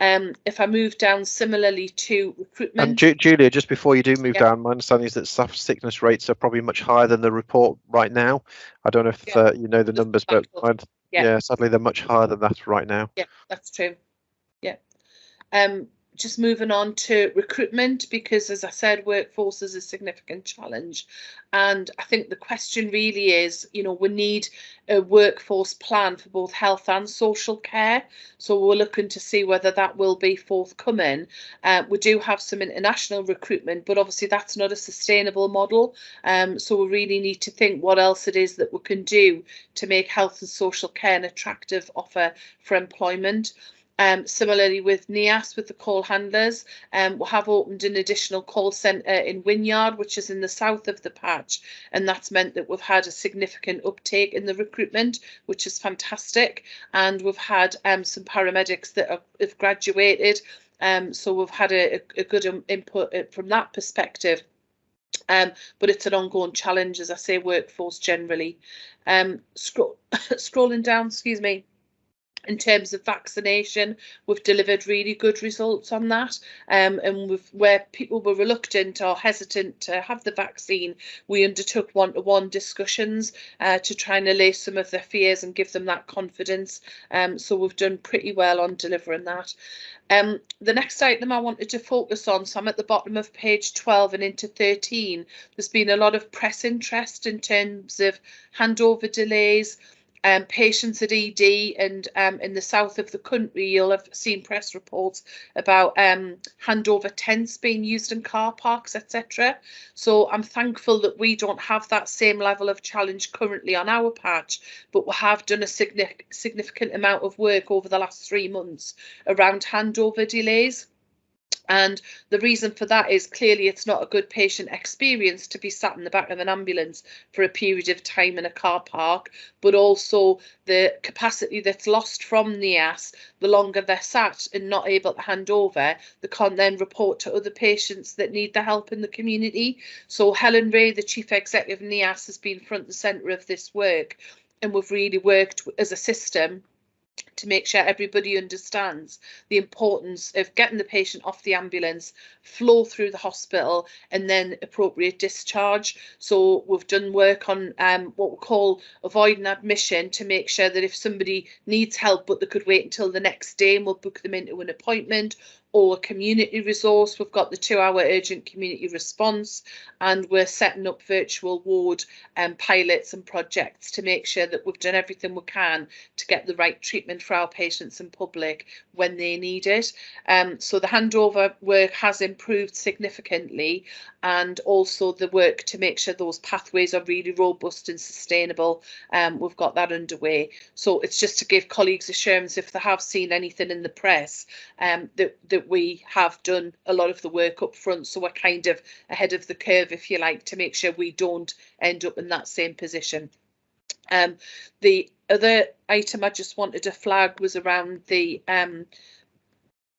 Speaker 11: If I move down similarly to recruitment.
Speaker 2: And Julia, just before you do move down, my understanding is that staff sickness rates are probably much higher than the report right now. I don't know if you know the numbers, but sadly they're much higher than that right now.
Speaker 11: Yeah, that's true. Yeah. Just moving on to recruitment, because as I said, workforce is a significant challenge. And I think the question really is, we need a workforce plan for both health and social care. So we're looking to see whether that will be forthcoming. We do have some international recruitment, but obviously that's not a sustainable model. So we really need to think what else it is that we can do to make health and social care an attractive offer for employment. Similarly with NEAS, with the call handlers, we have opened an additional call centre in Wynyard, which is in the south of the patch, and that's meant that we've had a significant uptake in the recruitment, which is fantastic. And we've had some paramedics that have graduated, so we've had a good input from that perspective. But it's an ongoing challenge, as I say, workforce generally. Scrolling down, excuse me. In terms of vaccination, we've delivered really good results on that, and where people were reluctant or hesitant to have the vaccine, we undertook one-to-one discussions to try and allay some of their fears and give them that confidence. So we've done pretty well on delivering that. The next item I wanted to focus on, so I'm at the bottom of page 12 and into 13. There's been a lot of press interest in terms of handover delays. Patients at ED and in the south of the country, you'll have seen press reports about handover tents being used in car parks, etc. So I'm thankful that we don't have that same level of challenge currently on our patch, but we have done a significant amount of work over the last 3 months around handover delays. And the reason for that is clearly it's not a good patient experience to be sat in the back of an ambulance for a period of time in a car park, but also the capacity that's lost from NIAS, the longer they're sat and not able to hand over, they can't then report to other patients that need the help in the community. So Helen Ray, the Chief Executive of NIAS, has been front and centre of this work, and we've really worked as a system to make sure everybody understands the importance of getting the patient off the ambulance, flow through the hospital, and then appropriate discharge. So we've done work on what we call avoiding admission, to make sure that if somebody needs help but they could wait until the next day, and we'll book them into an appointment, or a community resource. We've got the 2-hour urgent community response, and we're setting up virtual ward pilots and projects to make sure that we've done everything we can to get the right treatment for our patients and public when they need it. So the handover work has improved significantly, and also the work to make sure those pathways are really robust and sustainable. We've got that underway. So it's just to give colleagues assurance, if they have seen anything in the press, that we have done a lot of the work up front, so we're kind of ahead of the curve, if you like, to make sure we don't end up in that same position. The other item I just wanted to flag was around the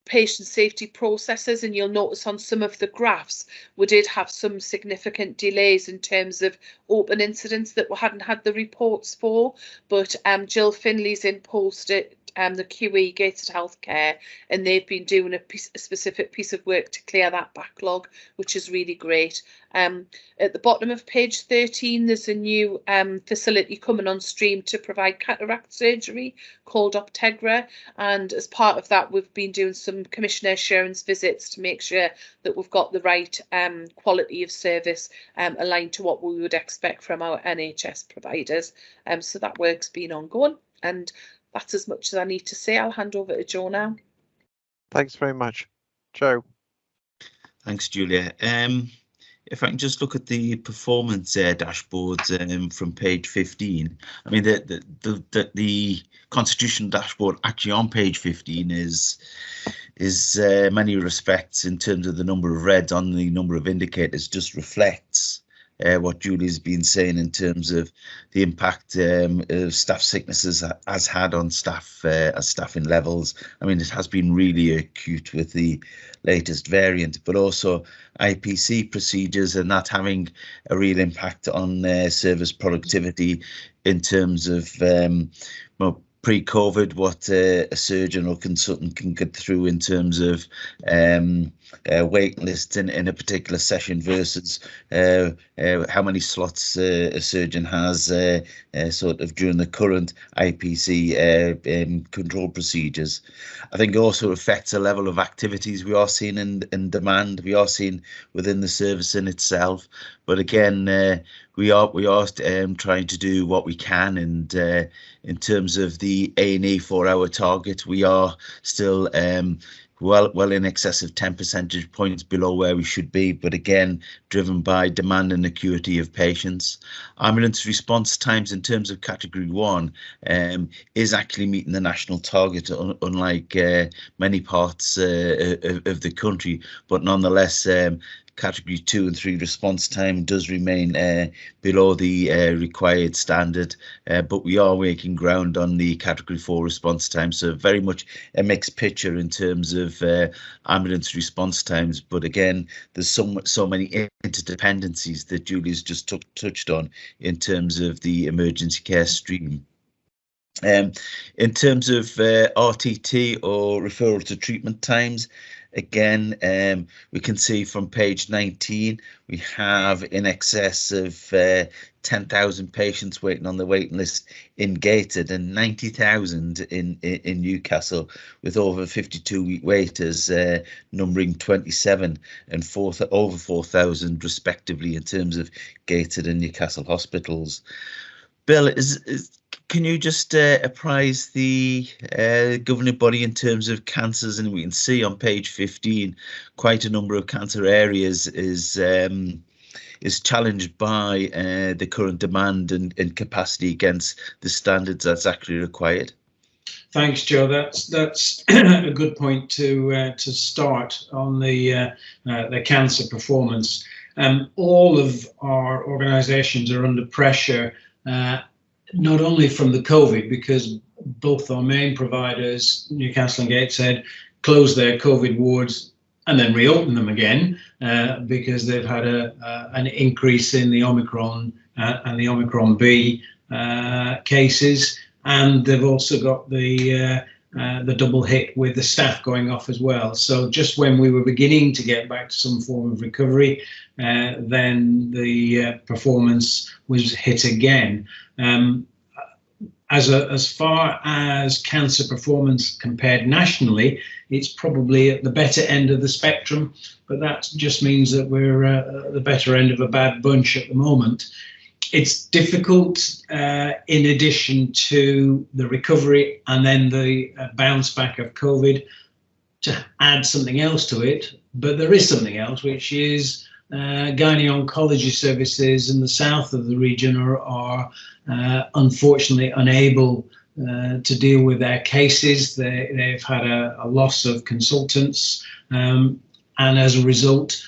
Speaker 11: patient safety processes, and you'll notice on some of the graphs we did have some significant delays in terms of open incidents that we hadn't had the reports for, but Jill Finley's in post at the QE Gated Healthcare, and they've been doing a specific piece of work to clear that backlog, which is really great. At the bottom of page 13, there's a new facility coming on stream to provide cataract surgery called Optegra, and as part of that we've been doing some commissioner assurance visits to make sure that we've got the right quality of service aligned to what we would expect from our NHS providers. So that work's been ongoing, and that's as much as I need to say. I'll hand over to Joe now.
Speaker 2: Thanks very much. Joe.
Speaker 9: Thanks, Julia. If I can just look at the performance dashboards from page 15. I mean, the constitutional dashboard actually on page 15 is many respects, in terms of the number of reds on the number of indicators, just reflects what Julie's been saying in terms of the impact of staff sicknesses has had on staff as staffing levels. I mean, it has been really acute with the latest variant, but also IPC procedures, and that having a real impact on service productivity in terms of well, pre-COVID, what a surgeon or consultant can get through in terms of waiting lists in a particular session versus how many slots a surgeon has sort of during the current IPC control procedures. I think it also affects the level of activities we are seeing in demand, we are seeing within the service in itself. But again, we are trying to do what we can, and in terms of the A&E for our target, we are still well in excess of 10 percentage points below where we should be, but again driven by demand and acuity of patients. Ambulance response times in terms of category 1 is actually meeting the national target, unlike many parts of the country, but nonetheless category 2 and 3 response time does remain below the required standard, but we are making ground on the category 4 response time. So very much a mixed picture in terms of ambulance response times. But again, there's so many interdependencies that Julie's just touched on in terms of the emergency care stream. In terms of RTT or referral to treatment times, again, we can see from page 19, we have in excess of 10,000 patients waiting on the waiting list in Gateshead and 90,000 in Newcastle, with over 52-week waiters numbering 27 and over 4,000 respectively in terms of Gateshead and Newcastle hospitals. Bill, can you just apprise the governing body in terms of cancers? And we can see on page 15 quite a number of cancer areas is challenged by the current demand and capacity against the standards that's actually required.
Speaker 12: Thanks, Joe. That's a good point to start on the cancer performance. All of our organisations are under pressure. Not only from the COVID, because both our main providers, Newcastle and Gateshead, closed their COVID wards and then reopened them again because they've had an increase in the Omicron and the Omicron B cases, and they've also got the double hit with the staff going off as well. So just when we were beginning to get back to some form of recovery, then the performance was hit again. As far as cancer performance compared nationally, it's probably at the better end of the spectrum, but that just means that we're at the better end of a bad bunch at the moment. It's difficult, in addition to the recovery and then the bounce back of COVID, to add something else to it, but there is something else, which is gynae oncology services in the south of the region are unfortunately unable to deal with their cases. They've had a loss of consultants, and as a result,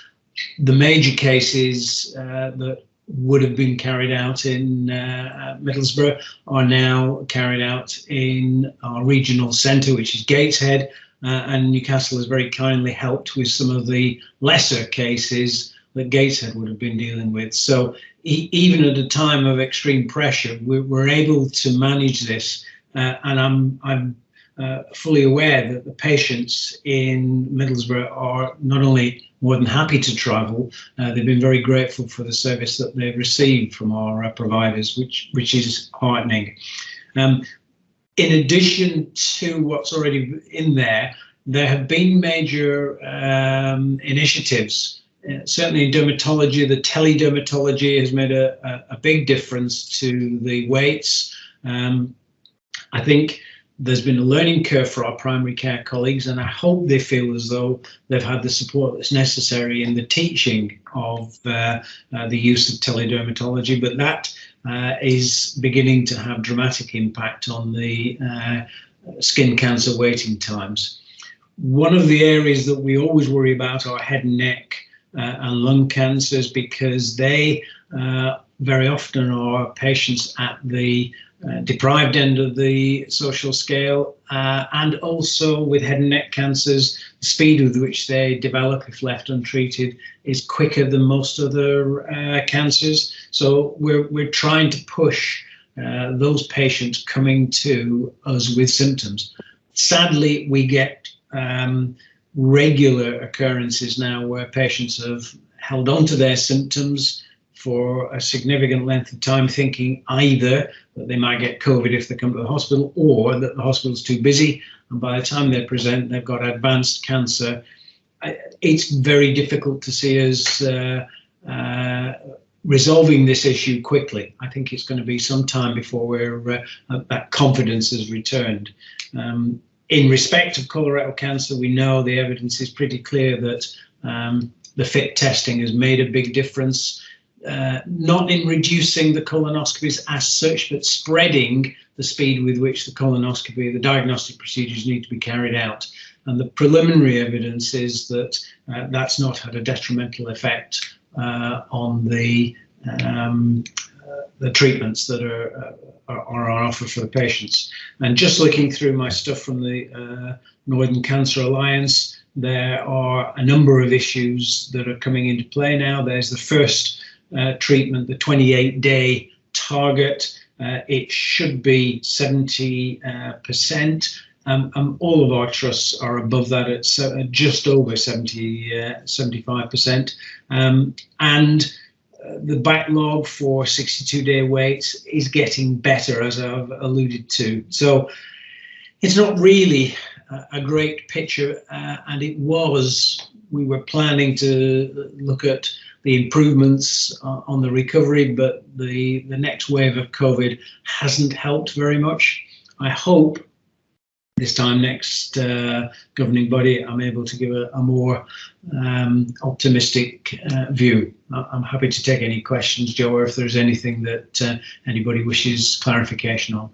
Speaker 12: the major cases that would have been carried out in Middlesbrough are now carried out in our regional centre, which is Gateshead, and Newcastle has very kindly helped with some of the lesser cases that Gateshead would have been dealing with. So even at a time of extreme pressure, we're able to manage this, and I'm fully aware that the patients in Middlesbrough are not only more than happy to travel, they've been very grateful for the service that they've received from our providers, which is heartening. In addition to what's already in there have been major initiatives. Certainly in dermatology, the teledermatology has made a big difference to the waits. I think there's been a learning curve for our primary care colleagues, and I hope they feel as though they've had the support that's necessary in the teaching of the use of teledermatology, but that is beginning to have dramatic impact on the skin cancer waiting times. One of the areas that we always worry about are head and neck and lung cancers, because they very often are patients at the deprived end of the social scale, and also with head and neck cancers, the speed with which they develop if left untreated is quicker than most other cancers. So we're trying to push those patients coming to us with symptoms. Sadly, we get regular occurrences now where patients have held on to their symptoms for a significant length of time, thinking either that they might get COVID if they come to the hospital, or that the hospital's too busy, and by the time they present, they've got advanced cancer. It's very difficult to see us resolving this issue quickly. I think it's going to be some time before that confidence has returned. In respect of colorectal cancer, we know the evidence is pretty clear that the FIT testing has made a big difference. Not in reducing the colonoscopies as such, but spreading the speed with which the colonoscopy, the diagnostic procedures need to be carried out. And the preliminary evidence is that that's not had a detrimental effect on the treatments that are on offer for the patients. And just looking through my stuff from the Northern Cancer Alliance, there are a number of issues that are coming into play now. There's the first treatment, the 28-day target, It should be 70%. All of our trusts are above that at just over 75%. And the backlog for 62-day waits is getting better, as I've alluded to. So it's not really a great picture, and we were planning to look at the improvements on the recovery, but the next wave of COVID hasn't helped very much. I hope this time next governing body, I'm able to give a more optimistic view. I'm happy to take any questions, Joe, or if there's anything that anybody wishes clarification on.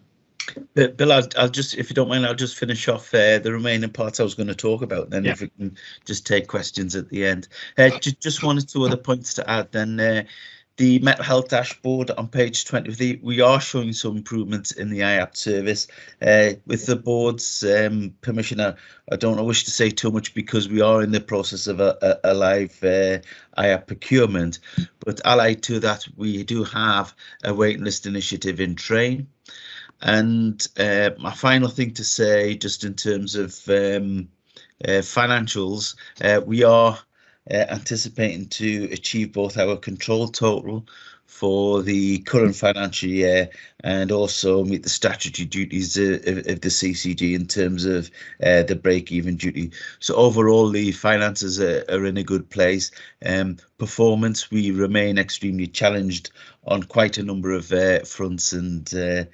Speaker 9: Bill, I'll just, if you don't mind, I'll just finish off the remaining parts I was going to talk about. Then, if we can just take questions at the end. Just one or two other points to add. Then, the mental health dashboard on page 23, we are showing some improvements in the IAPT service. With the board's permission, I don't wish to say too much because we are in the process of a live IAPT procurement. But allied to that, we do have a waiting list initiative in train. And my final thing to say, just in terms of financials, we are anticipating to achieve both our control total for the current financial year and also meet the statutory duties of the CCG in terms of the break-even duty. So overall, the finances are in a good place. Performance, we remain extremely challenged on quite a number of fronts, and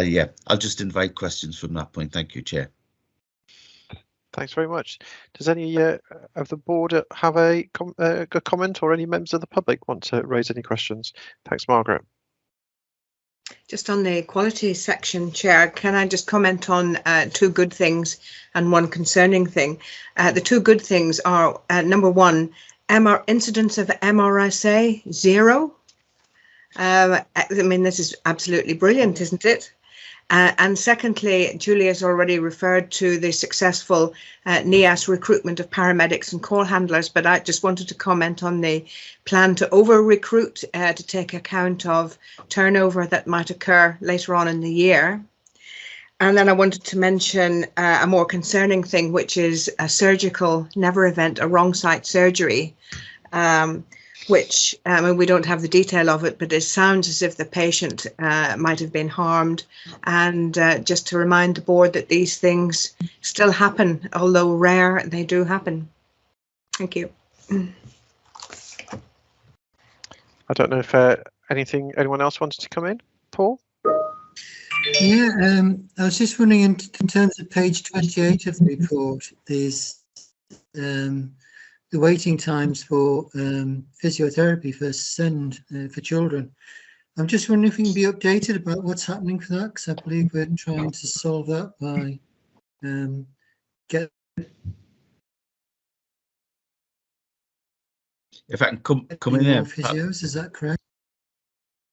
Speaker 9: yeah, I'll just invite questions from that point. Thank you, Chair.
Speaker 2: Thanks very much. Does any of the board have a comment, or any members of the public want to raise any questions? Thanks, Margaret.
Speaker 13: Just on the quality section, Chair, can I just comment on two good things and one concerning thing? The two good things are, number one, incidence of MRSA, 0. I mean, this is absolutely brilliant, isn't it? And secondly, Julie has already referred to the successful NIAS recruitment of paramedics and call handlers, but I just wanted to comment on the plan to over-recruit to take account of turnover that might occur later on in the year. And then I wanted to mention a more concerning thing, which is a surgical never event, a wrong site surgery, which we don't have the detail of it, but it sounds as if the patient might have been harmed. And just to remind the board that these things still happen, although rare, they do happen. Thank you.
Speaker 2: I don't know if anyone else wanted to come in, Paul?
Speaker 10: Yeah, I was just wondering in terms of page 28 of the report, there's the waiting times for physiotherapy for SEND for children. I'm just wondering if we can be updated about what's happening for that, because I believe we're trying to solve that by
Speaker 9: If I can come in there,
Speaker 10: physios, is that correct?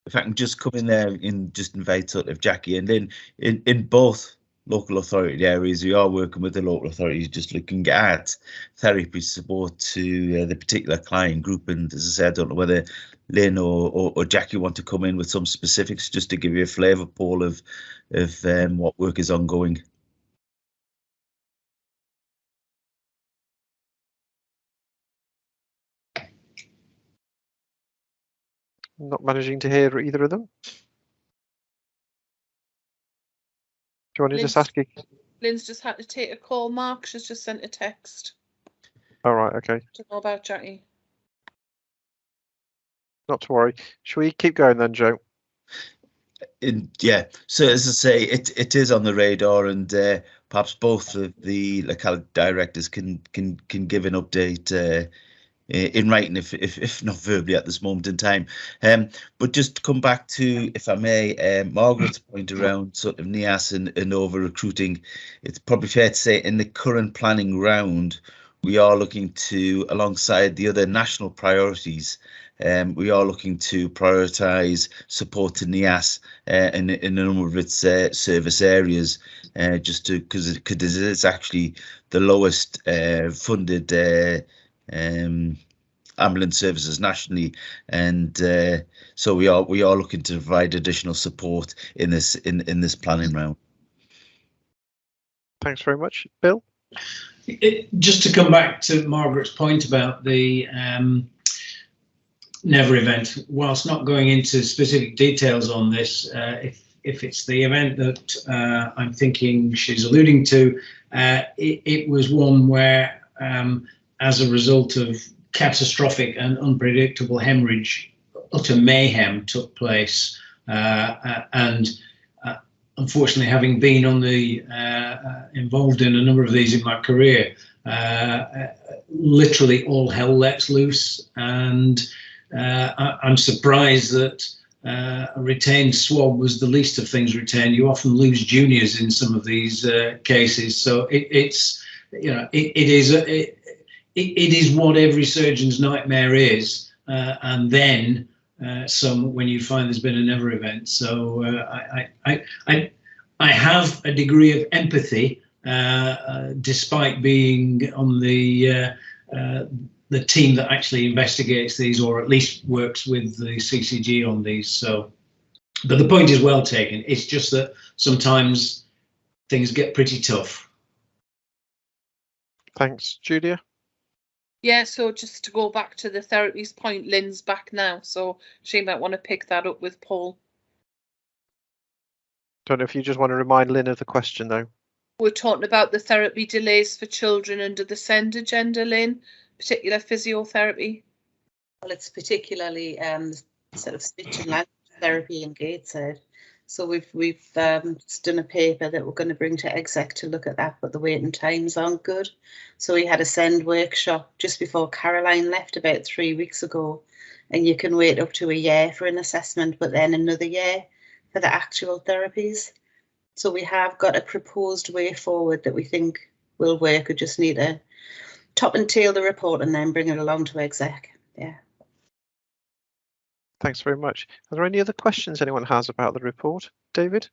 Speaker 9: If I can just come in there and just invite sort of Jackie, and then in both local authority areas, we are working with the local authorities, just looking at therapy support to the particular client group. And as I said, I don't know whether Lynn or Jackie want to come in with some specifics, just to give you a flavour, Paul, of what work is ongoing.
Speaker 2: Not managing to hear either of them. Do you want to just ask you?
Speaker 11: Lynn's just had to take a call. Mark has just sent a text.
Speaker 2: All right, okay.
Speaker 11: Don't know about Jackie.
Speaker 2: Not to worry. Shall we keep going then, Joe?
Speaker 9: Yeah. So as I say, it is on the radar, and perhaps both of the locality directors can give an update in writing, if not verbally at this moment in time. But just to come back to, if I may, Margaret's point around sort of NIAS and over recruiting, it's probably fair to say in the current planning round, we are looking to, alongside the other national priorities, we are looking to prioritise support to NIAS in a number of its service areas, just to because it's actually the lowest funded ambulance services nationally, and so we are looking to provide additional support in this planning round.
Speaker 2: Thanks very much, Bill.
Speaker 12: Just to come back to Margaret's point about the Never event, whilst not going into specific details on this, if it's the event that I'm thinking she's alluding to, it was one where, as a result of catastrophic and unpredictable hemorrhage, utter mayhem took place, and unfortunately, having been on the involved in a number of these in my career, literally all hell lets loose, and I'm surprised that a retained swab was the least of things retained. You often lose juniors in some of these cases, so it is what every surgeon's nightmare is, and then some when you find there's been a never event. So I have a degree of empathy, despite being on the team that actually investigates these, or at least works with the CCG on these. So, but the point is well taken. It's just that sometimes things get pretty tough.
Speaker 2: Thanks, Julia.
Speaker 11: Yeah, so just to go back to the therapies point, Lynn's back now, so she might want to pick that up with Paul.
Speaker 2: Don't know if you just want to remind Lynn of the question, though.
Speaker 11: We're talking about the therapy delays for children under the SEND agenda, Lynn, particular physiotherapy.
Speaker 14: Well, it's particularly sort of speech and language therapy in Gateshead. So we've just done a paper that we're going to bring to exec to look at that, but the waiting times aren't good. So we had a SEND workshop just before Caroline left about 3 weeks ago, and you can wait up to a year for an assessment, but then another year for the actual therapies. So we have got a proposed way forward that we think will work. We just need to top and tail the report and then bring it along to exec. Yeah.
Speaker 2: Thanks very much. Are there any other questions anyone has about the report? David?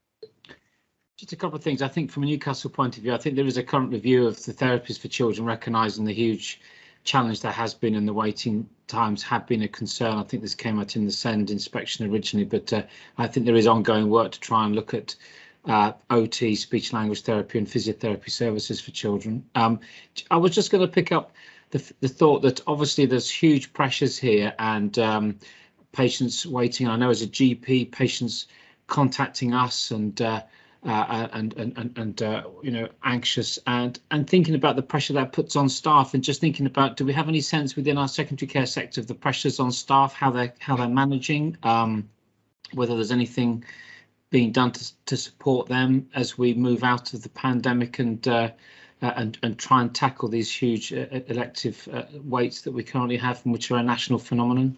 Speaker 7: Just a couple of things. I think from a Newcastle point of view, I think there is a current review of the therapies for children, recognising the huge challenge there has been, and the waiting times have been a concern. I think this came out in the SEND inspection originally, but I think there is ongoing work to try and look at OT, speech language therapy, and physiotherapy services for children. I was just going to pick up the thought that obviously there's huge pressures here, and patients waiting. I know as a GP, patients contacting us and anxious and thinking about the pressure that puts on staff, and just thinking about, do we have any sense within our secondary care sector of the pressures on staff, how they're managing, whether there's anything being done to support them as we move out of the pandemic and try and tackle these huge elective waits that we currently have, and which are a national phenomenon?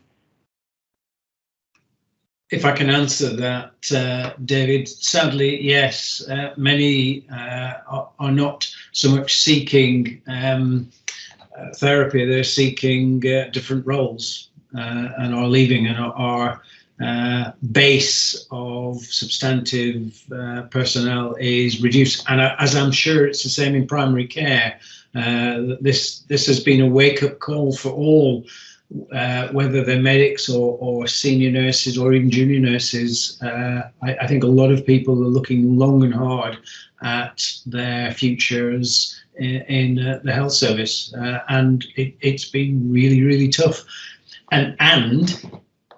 Speaker 12: If I can answer that, David, sadly, yes, many are not so much seeking therapy, they're seeking different roles and are leaving, and our base of substantive personnel is reduced. And as I'm sure it's the same in primary care, this has been a wake-up call for all, whether they're medics or senior nurses or even junior nurses. I think a lot of people are looking long and hard at their futures in the health service, and it's been really, really tough. And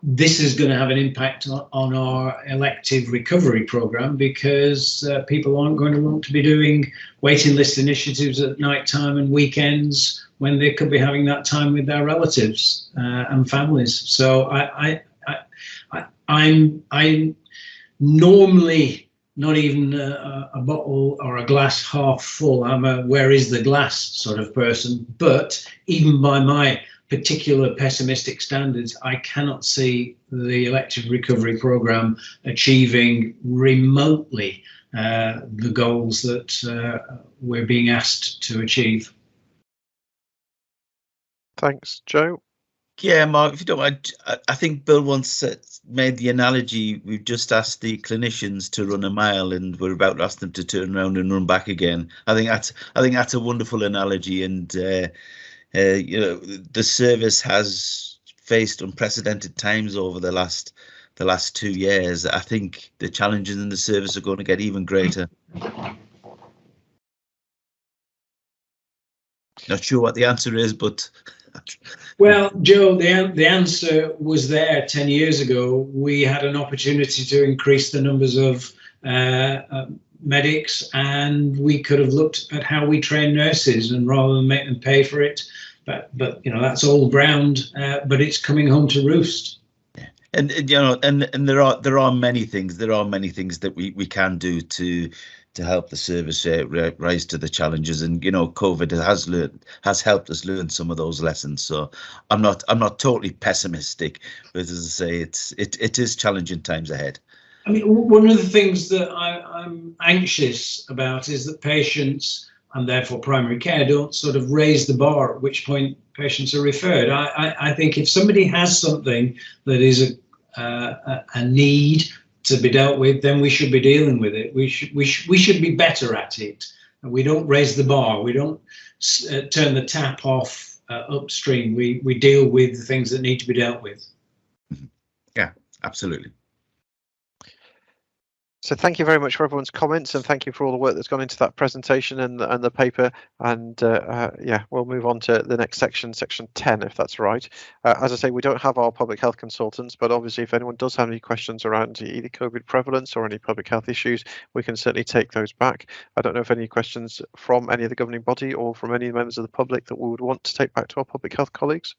Speaker 12: this is going to have an impact on our elective recovery program, because people aren't going to want to be doing waiting list initiatives at night time and weekends when they could be having that time with their relatives and families. So I'm normally not even a bottle or a glass half full. I'm a where is the glass sort of person. But even by my particular pessimistic standards, I cannot see the elective recovery program achieving remotely the goals that we're being asked to achieve.
Speaker 2: Thanks, Joe.
Speaker 9: Yeah, Mark, if you don't mind, I think Bill once made the analogy, we've just asked the clinicians to run a mile and we're about to ask them to turn around and run back again. I think that's a wonderful analogy, and You know, the service has faced unprecedented times over the last 2 years. I think the challenges in the service are going to get even greater. Not sure what the answer is, but
Speaker 12: well, Joe, the answer was there 10 years ago. We had an opportunity to increase the numbers of medics, and we could have looked at how we train nurses, and rather than make them pay for it. But you know, that's old ground, but it's coming home to roost.
Speaker 9: And you know, and there are many things. There are many things that we can do to help the service rise to the challenges. And you know, COVID has helped us learn some of those lessons. So I'm not totally pessimistic, but as I say, it is challenging times ahead.
Speaker 12: I mean, one of the things that I'm anxious about is that patients, and therefore primary care, don't sort of raise the bar at which point patients are referred. I think if somebody has something that is a need to be dealt with, then we should be dealing with it. We should be better at it. We don't raise the bar. We don't turn the tap off upstream. We deal with the things that need to be dealt with.
Speaker 9: Yeah, absolutely.
Speaker 2: So thank you very much for everyone's comments, and thank you for all the work that's gone into that presentation and the paper. And yeah, we'll move on to the next section, section 10, if that's right. As I say, we don't have our public health consultants, but obviously if anyone does have any questions around either COVID prevalence or any public health issues, we can certainly take those back. I don't know if any questions from any of the governing body or from any members of the public that we would want to take back to our public health colleagues.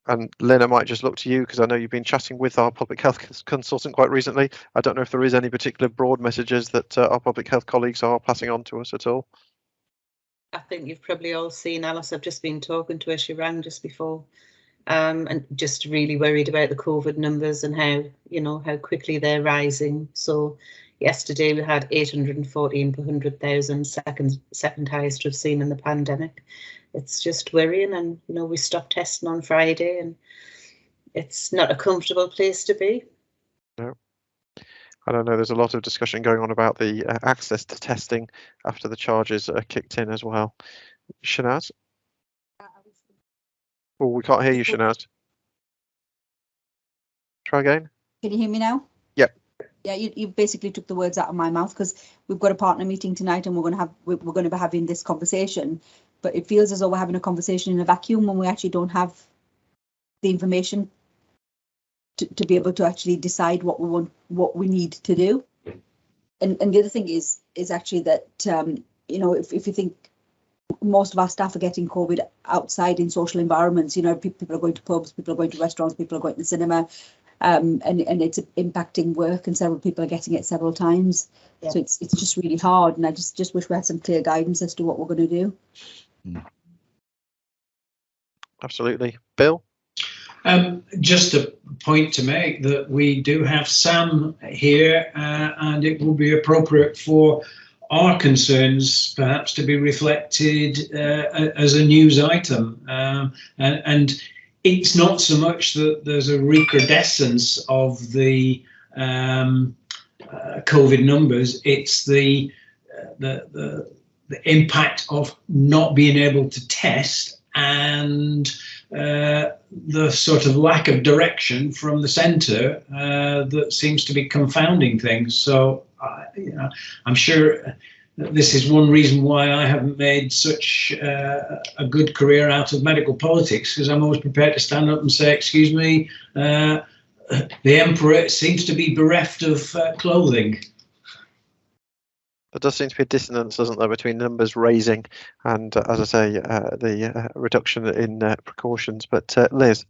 Speaker 2: And Lynn, I might just look to you because I know you've been chatting with our public health consultant quite recently. I don't know if there is any particular broad messages that our public health colleagues are passing on to us at all.
Speaker 14: I think you've probably all seen Alice. I've just been talking to her. She rang just before, and just really worried about the COVID numbers and how quickly they're rising. So yesterday we had 814 per 100,000, second highest we've seen in the pandemic. It's just worrying, and we stopped testing on Friday, and it's not a comfortable place to be.
Speaker 2: No, I don't know. There's a lot of discussion going on about the access to testing after the charges are kicked in as well. Shanaz? Oh, we can't hear you, Shanaz. Try again.
Speaker 6: Can you hear me now?
Speaker 2: Yep.
Speaker 6: Yeah, you basically took the words out of my mouth, because we've got a partner meeting tonight, and we're going to be having this conversation. But it feels as though we're having a conversation in a vacuum when we actually don't have the information to be able to actually decide what we want, what we need to do. And the other thing is actually that if you think most of our staff are getting COVID outside in social environments, people are going to pubs, people are going to restaurants, people are going to the cinema, and it's impacting work, and several people are getting it several times. Yeah. So it's just really hard, and I just wish we had some clear guidance as to what we're going to do.
Speaker 2: Absolutely. Bill?
Speaker 12: Just a point to make that we do have Sam here, and it will be appropriate for our concerns perhaps to be reflected as a news item. And it's not so much that there's a recrudescence of the COVID numbers, it's the impact of not being able to test, and the sort of lack of direction from the centre that seems to be confounding things. So I'm sure this is one reason why I haven't made such a good career out of medical politics, because I'm always prepared to stand up and say, excuse me, the emperor seems to be bereft of clothing.
Speaker 2: There does seem to be a dissonance, doesn't there, between numbers raising and, as I say, the reduction in precautions. But Liz?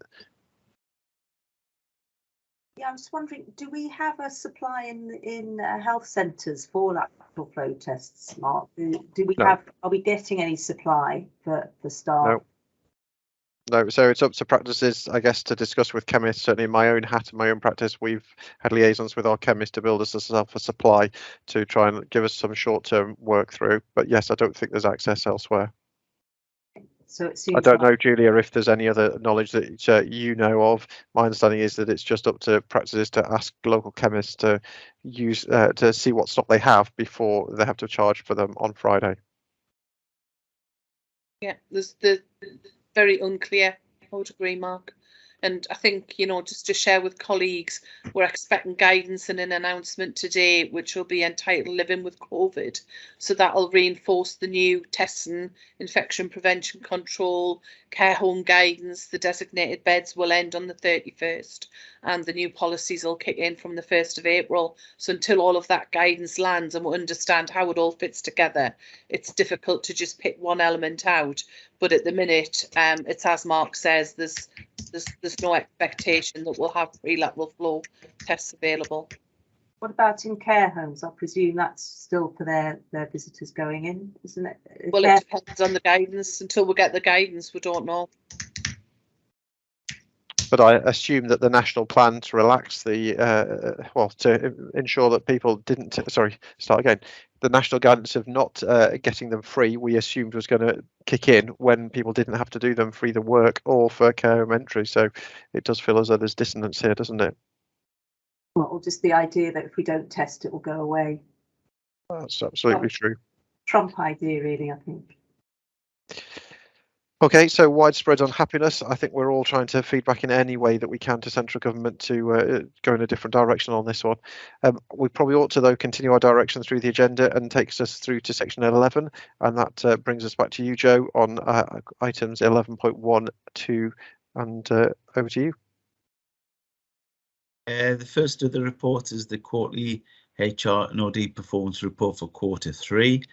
Speaker 15: Yeah, I'm just wondering, do we have a supply in health centres for lateral flow tests, Mark? Do we have? Are we getting any supply for staff?
Speaker 2: No, so it's up to practices, I guess, to discuss with chemists. Certainly in my own hat and my own practice, we've had liaisons with our chemists to build us a supply to try and give us some short-term work through. But yes, I don't think there's access elsewhere.
Speaker 15: So it seems
Speaker 2: I don't know, Julia, if there's any other knowledge that you know of. My understanding is that it's just up to practices to ask local chemists to use to see what stock they have before they have to charge for them on Friday.
Speaker 11: Yeah, there's the very unclear. I would agree, Mark. And I think, you know, just to share with colleagues, we're expecting guidance and an announcement today, which will be entitled Living with COVID. So that'll reinforce the new testing, infection prevention control, care home guidance. The designated beds will end on the 31st and the new policies will kick in from the 1st of April. So until all of that guidance lands and we understand how it all fits together, it's difficult to just pick one element out. But at the minute, it's as Mark says, there's no expectation that we'll have free lateral flow tests available.
Speaker 15: What about in care homes? I presume that's still for their visitors going in, isn't it?
Speaker 11: Well, it depends on the guidance. Until we get the guidance, we don't know.
Speaker 2: But I assume that the national plan to relax the, to ensure that people didn't, the national guidance of not getting them free, we assumed was going to kick in when people didn't have to do them for either work or for care home entry. So it does feel as though there's dissonance here, doesn't it?
Speaker 15: Well, just the idea that if we don't test, it will go away.
Speaker 2: That's absolutely true.
Speaker 15: Trump idea, really, I think.
Speaker 2: Okay, so widespread unhappiness. I think we're all trying to feed back in any way that we can to central government to go in a different direction on this one. We probably ought to, though, continue our direction through the agenda and takes us through to section 11. And that brings us back to you, Joe, on items 11.1, 2, and over to you.
Speaker 9: The first of the report is the quarterly HR and OD performance report for Q3.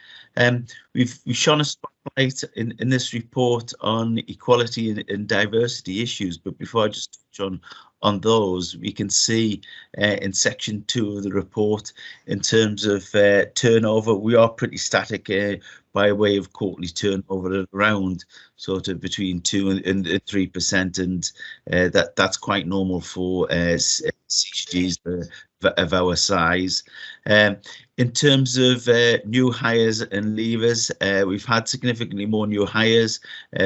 Speaker 9: We've shone a spotlight in this report on equality and diversity issues, but before I just touch on those, we can see in section 2 of the report, in terms of turnover, we are pretty static by way of quarterly turnover at around sort of between 2 and 3%, and that's quite normal for CGs of our size. In terms of new hires and leavers, we've had significantly more new hires.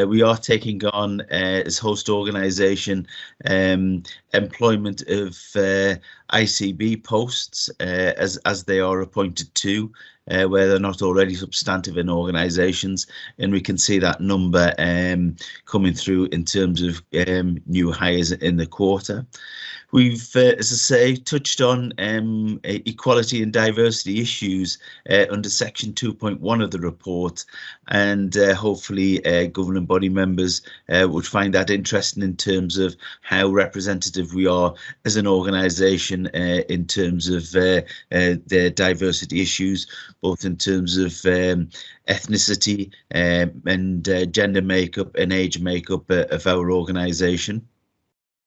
Speaker 9: We are taking on, as host organisation, employment of ICB posts as they are appointed to, where they're not already substantive in organisations, and we can see that number coming through in terms of new hires in the quarter. We've, as I say, touched on equality and diversity issues under section 2.1 of the report, and hopefully governing body members would find that interesting in terms of how representative we are as an organisation in terms of their diversity issues, both in terms of ethnicity and gender makeup and age makeup of our organisation.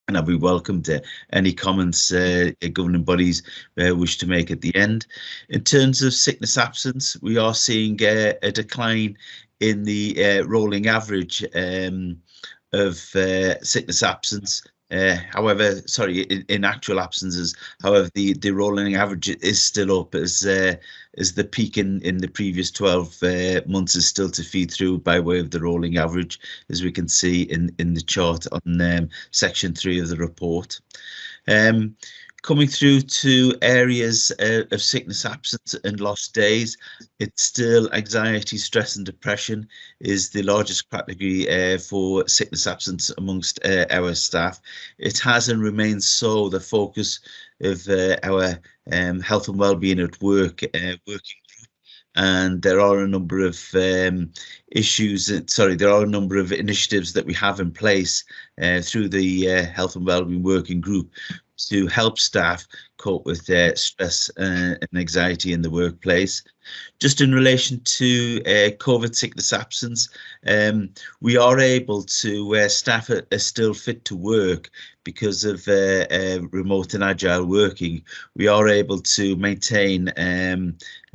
Speaker 9: And I'll be welcome to any comments governing bodies wish to make at the end. In terms of sickness absence, we are seeing a decline in the rolling average of sickness absence. However, in actual absences, however, the rolling average is still up as the peak in the previous 12 months is still to feed through by way of the rolling average, as we can see in the chart on section 3 of the report. Coming through to areas of sickness absence and lost days, it's still anxiety, stress and depression is the largest category for sickness absence amongst our staff. It has and remains so the focus of our health and wellbeing at work working group, and there are a number of initiatives that we have in place through the health and wellbeing working group to help staff cope with stress and anxiety in the workplace. Just in relation to COVID sickness absence, we are able to, staff are still fit to work because of remote and agile working. We are able to maintain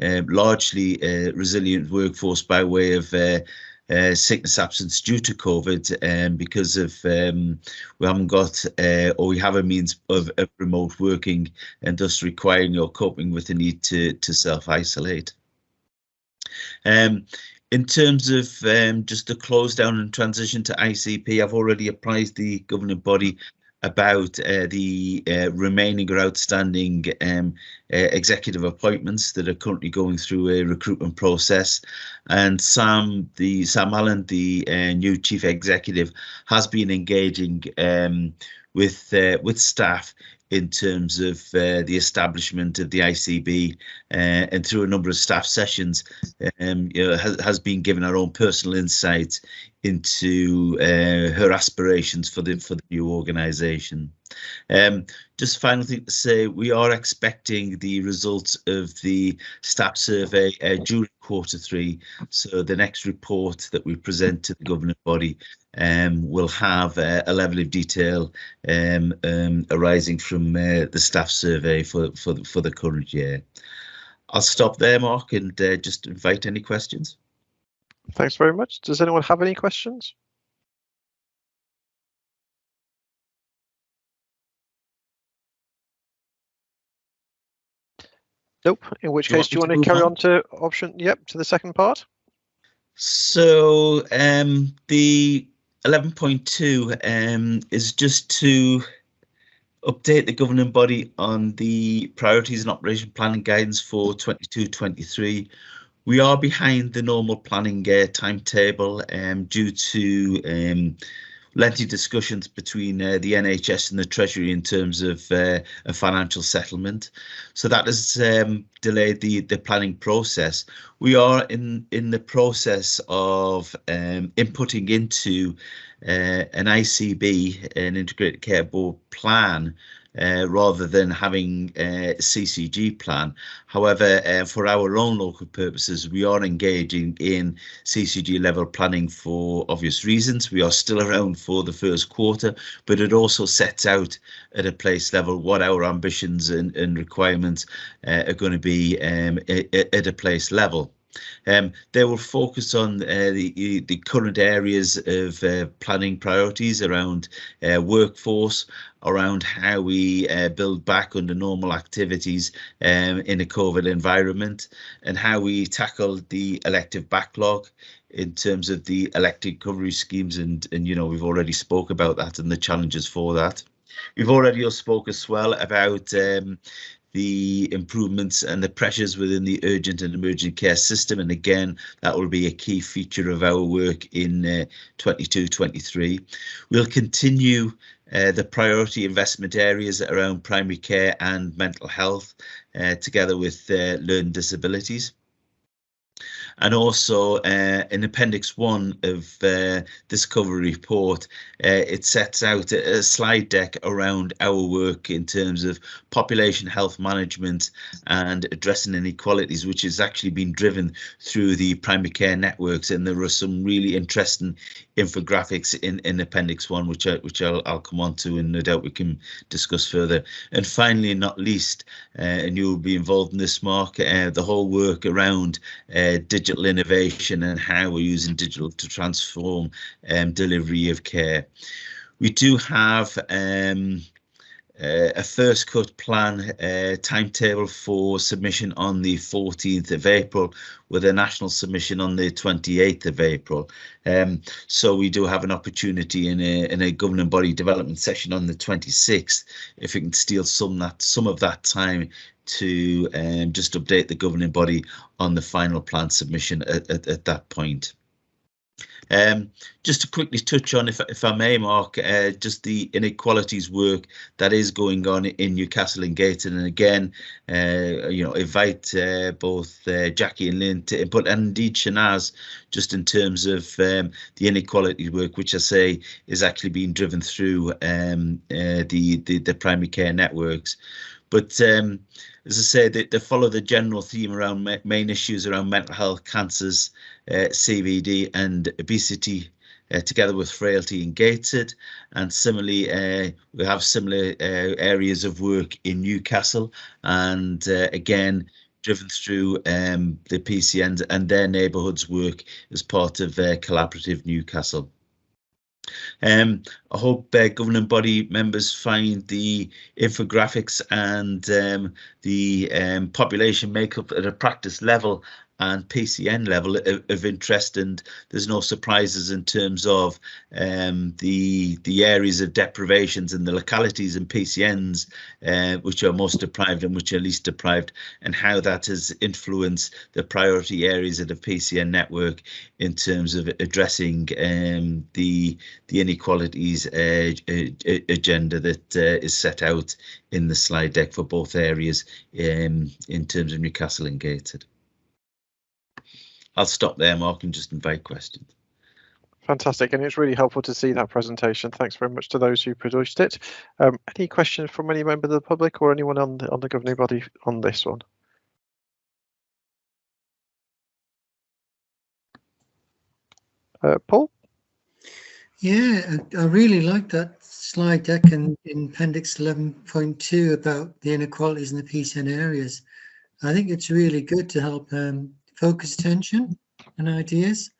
Speaker 9: largely resilient workforce by way of sickness absence due to COVID, because of we haven't got or we have a means of remote working, and thus requiring or coping with the need to self-isolate. In terms of just the close down and transition to ICP, I've already apprised the governing body about the remaining or outstanding executive appointments that are currently going through a recruitment process. And Sam Allen, the new chief executive, has been engaging with staff in terms of the establishment of the ICB, and through a number of staff sessions, has been given our own personal insight into her aspirations for the new organisation. Just final thing to say, we are expecting the results of the staff survey during Q3. So the next report that we present to the governing body will have a level of detail arising from the staff survey for the current year. I'll stop there, Mark, and just invite any questions.
Speaker 2: Thanks very much. Does anyone have any questions? Nope. In which case, do you want to carry on to to the second part?
Speaker 9: So the 11.2 is just to update the governing body on the priorities and operation planning guidance for 22-23. We are behind the normal planning timetable due to lengthy discussions between the NHS and the Treasury in terms of a financial settlement. So that has delayed the planning process. We are in the process of inputting into an ICB, an Integrated Care Board plan, rather than having a CCG plan. However, for our own local purposes, we are engaging in CCG level planning for obvious reasons. We are still around for the first quarter, but it also sets out at a place level what our ambitions and requirements are going to be at a place level. They will focus on the current areas of planning priorities around workforce, around how we build back under normal activities in a COVID environment, and how we tackle the elective backlog in terms of the elective recovery schemes. And we've already spoke about that and the challenges for that. We've already spoke as well about the improvements and the pressures within the urgent and emergent care system. And again, that will be a key feature of our work in 22-23. We'll continue the priority investment areas around primary care and mental health, together with learning disabilities. And also in Appendix 1 of this cover report, it sets out a slide deck around our work in terms of population health management and addressing inequalities, which has actually been driven through the primary care networks. And there are some really interesting infographics in Appendix 1, which I'll come on to, and no doubt we can discuss further. And finally, not least, and you will be involved in this, Mark, the whole work around digital innovation and how we're using digital to transform delivery of care. We do have a first cut plan timetable for submission on the 14th of April, with a national submission on the 28th of April. So we do have an opportunity in a governing body development session on the 26th, if we can steal some of that time to just update the governing body on the final plan submission at that point. Just to quickly touch on, if I may, Mark, just the inequalities work that is going on in Newcastle and Gateshead, and again, invite both Jackie and Lynn to input, and indeed Shanaz, just in terms of the inequality work, which I say is actually being driven through the primary care networks. But as I say, they follow the general theme around main issues around mental health, cancers, CVD and obesity, together with frailty in Gateshead. And similarly, we have similar areas of work in Newcastle, and again, driven through the PCNs and their neighbourhoods work as part of Collaborative Newcastle. I hope governing body members find the infographics and the population makeup at a practice level and PCN level of interest, and there's no surprises in terms of the areas of deprivations and the localities and PCNs which are most deprived and which are least deprived, and how that has influenced the priority areas of the PCN network in terms of addressing the inequalities agenda that is set out in the slide deck for both areas in terms of Newcastle and Gateshead. I'll stop there, Mark, and just invite questions.
Speaker 2: Fantastic, and it's really helpful to see that presentation. Thanks very much to those who produced it. Any questions from any member of the public or anyone on the governing body on this one? Paul?
Speaker 10: Yeah, I really like that slide deck in Appendix 11.2 about the inequalities in the PCN areas. I think it's really good to help focus attention and ideas.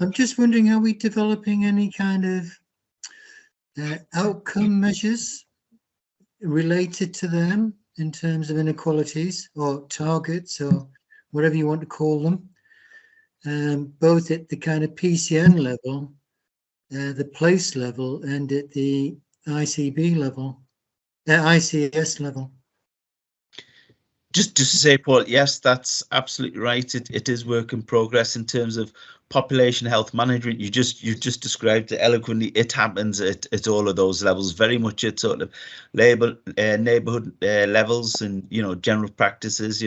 Speaker 10: I'm just wondering, are we developing any kind of outcome measures related to them in terms of inequalities or targets or whatever you want to call them, both at the kind of PCN level, the place level, and at the ICB level, ICS level?
Speaker 9: Just to say, Paul, yes, that's absolutely right. It is work in progress in terms of population health management. You just described it eloquently. It happens at all of those levels, very much at sort of neighbourhood levels, and general practices.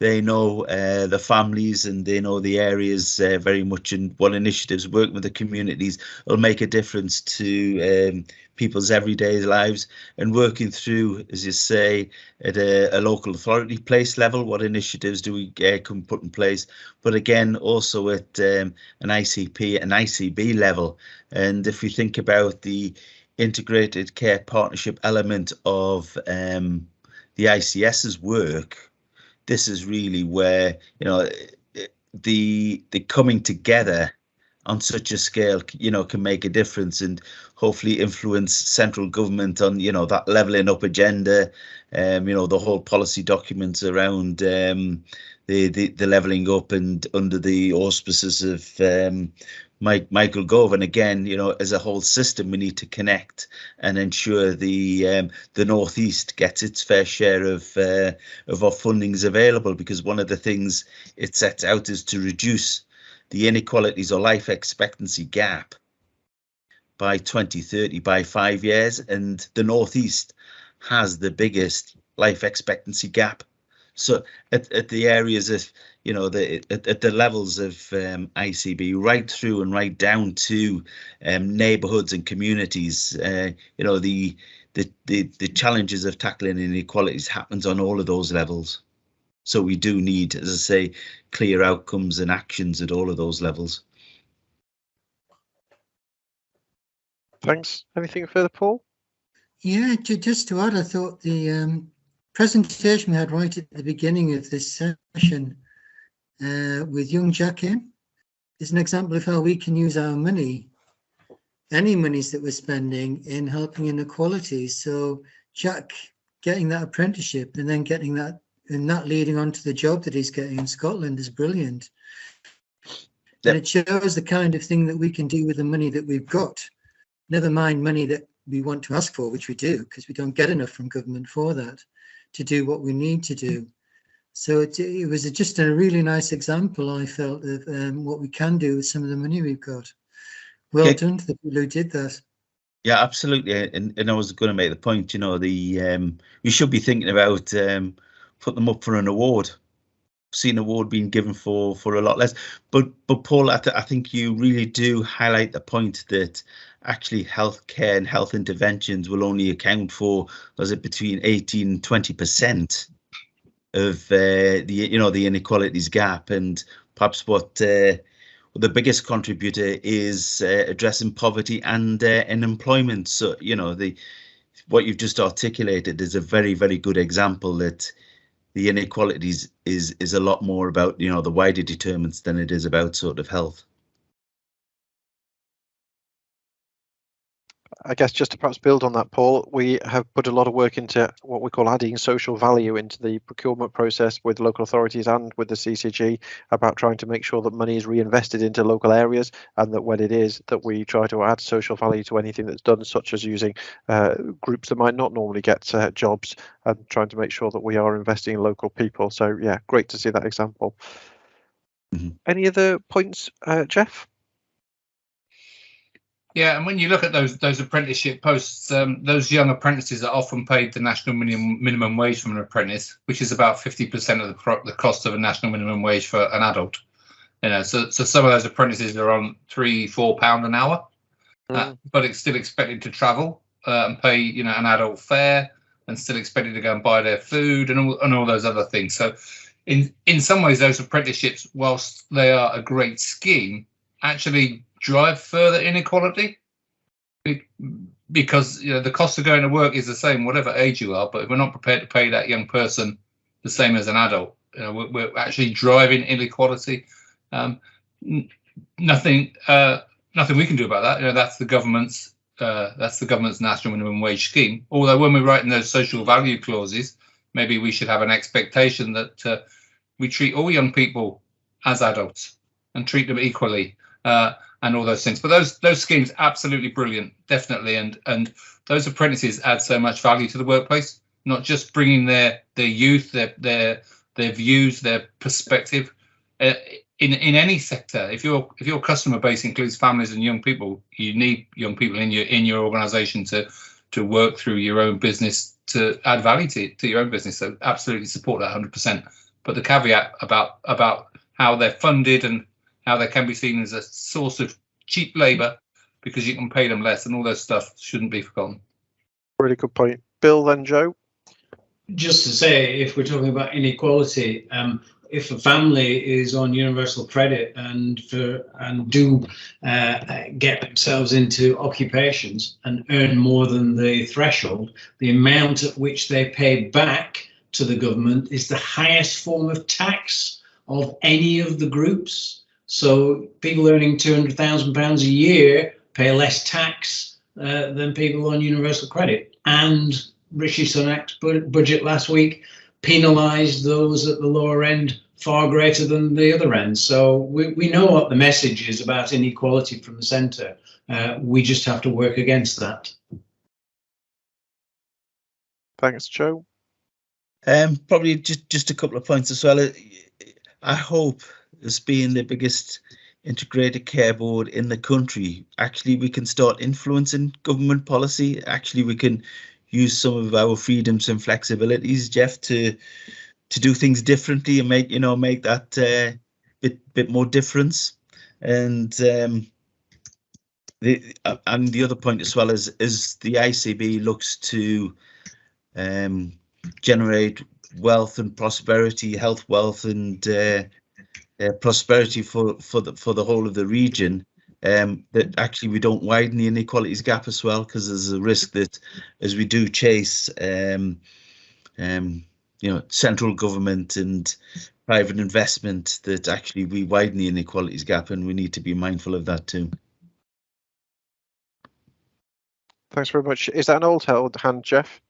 Speaker 9: They know the families and they know the areas very much, and what initiatives working with the communities will make a difference to people's everyday lives, and working through, as you say, at a local authority place level, what initiatives do we can put in place, but again also at an ICP and ICB level. And if we think about the integrated care partnership element of the ICS's work, this is really where the coming together on such a scale can make a difference, and hopefully influence central government on that levelling up agenda, the whole policy documents around the levelling up, and under the auspices of Michael Gove. And again, as a whole system, we need to connect and ensure the North East gets its fair share of our fundings available, because one of the things it sets out is to reduce the inequalities or life expectancy gap by 2030 by 5 years, and the North East has the biggest life expectancy gap. So at the areas of at the levels of ICB, right through and right down to neighbourhoods and communities, the challenges of tackling inequalities happens on all of those levels. So we do need, as I say, clear outcomes and actions at all of those levels.
Speaker 2: Thanks. Anything further, Paul?
Speaker 10: Yeah, just to add, I thought the presentation we had right at the beginning of this session with young Jack in is an example of how we can use our money, any monies that we're spending, in helping inequalities. So Jack getting that apprenticeship and then getting that, and that leading on to the job that he's getting in Scotland is brilliant. Yep. And it shows the kind of thing that we can do with the money that we've got. Never mind money that we want to ask for, which we do, because we don't get enough from government for that, to do what we need to do. So it was just a really nice example, I felt, of what we can do with some of the money we've got. Well done to the people who did that.
Speaker 9: Yeah, absolutely. And I was going to make the point, we should be thinking about put them up for an award. See an award being given for a lot less. But Paul, I think you really do highlight the point that actually healthcare and health interventions will only account for, was it between 18 and 20% of the inequalities gap, and perhaps what the biggest contributor is addressing poverty and unemployment. So what you've just articulated is a very, very good example that the inequalities is a lot more about the wider determinants than it is about sort of health.
Speaker 2: I guess just to perhaps build on that, Paul, we have put a lot of work into what we call adding social value into the procurement process with local authorities and with the CCG, about trying to make sure that money is reinvested into local areas, and that when it is, that we try to add social value to anything that's done, such as using groups that might not normally get jobs, and trying to make sure that we are investing in local people. So yeah, great to see that example. Any other points, Jeff?
Speaker 16: Yeah, and when you look at those apprenticeship posts, those young apprentices are often paid the national minimum wage from an apprentice, which is about 50% of the cost of a national minimum wage for an adult. You know, so some of those apprentices are on £3-4 an hour, but it's still expected to travel and pay, you know, an adult fare, and still expected to go and buy their food and all those other things. So in some ways, those apprenticeships, whilst they are a great scheme, actually drive further inequality, because, you know, the cost of going to work is the same whatever age you are, but if we're not prepared to pay that young person the same as an adult, you know, we're actually driving inequality. Nothing we can do about that. You know, that's the government's national minimum wage scheme. Although when we're writing those social value clauses, maybe we should have an expectation that we treat all young people as adults and treat them equally, and all those things. But those schemes, absolutely brilliant, definitely, and those apprentices add so much value to the workplace. Not just bringing their youth, their views, their perspective. In any sector, if your customer base includes families and young people, you need young people in your organisation to work through your own business, to add value to your own business. So absolutely support that 100%. But the caveat about how they're funded and how they can be seen as a source of cheap labour because you can pay them less, and all those stuff shouldn't be forgotten.
Speaker 2: Really good point. Bill, then Joe?
Speaker 12: Just to say, if we're talking about inequality, if a family is on universal credit and do get themselves into occupations and earn more than the threshold, the amount at which they pay back to the government is the highest form of tax of any of the groups. So people earning £200,000 a year pay less tax than people on universal credit. And Rishi Sunak's budget last week penalised those at the lower end far greater than the other end. So we know what the message is about inequality from the centre. We just have to work against that.
Speaker 2: Thanks, Joe.
Speaker 9: Probably just a couple of points as well. I hope, as being the biggest integrated care board in the country, actually we can start influencing government policy. Actually, we can use some of our freedoms and flexibilities, Jeff, to do things differently and make that bit more difference. And the other point as well is the ICB looks to generate wealth and prosperity, health, wealth and prosperity for the whole of the region. That actually we don't widen the inequalities gap as well, because there's a risk that as we do chase central government and private investment, that actually we widen the inequalities gap, and we need to be mindful of that too.
Speaker 2: Thanks very much. Is that an old held hand, Jeff?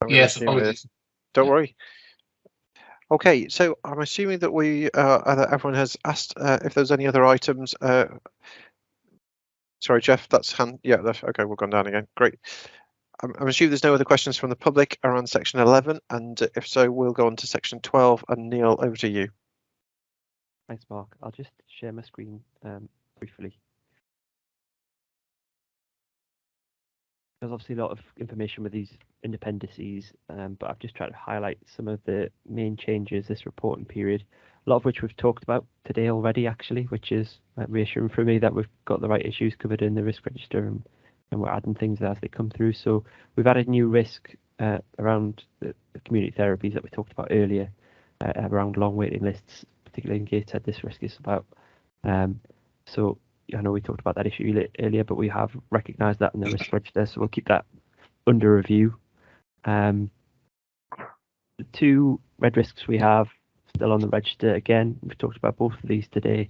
Speaker 16: Yes, apologies.
Speaker 2: Don't worry. Okay, so I'm assuming that that everyone has asked if there's any other items. Sorry, Jeff, that's hand. Yeah, okay, we've gone down again. Great. I'm assuming there's no other questions from the public around section 11, and if so, we'll go on to section 12. And Neil, over to you.
Speaker 17: Thanks, Mark. I'll just share my screen briefly. There's obviously a lot of information with these independencies, but I've just tried to highlight some of the main changes this reporting period, a lot of which we've talked about today already, actually, which is reassuring for me that we've got the right issues covered in the risk register, and we're adding things as they come through. So we've added new risk around the community therapies that we talked about earlier, around long waiting lists, particularly in Gateshead. This risk is about. So I know we talked about that issue earlier, but we have recognised that in the risk register, so we'll keep that under review. The two red risks we have still on the register, again, we've talked about both of these today.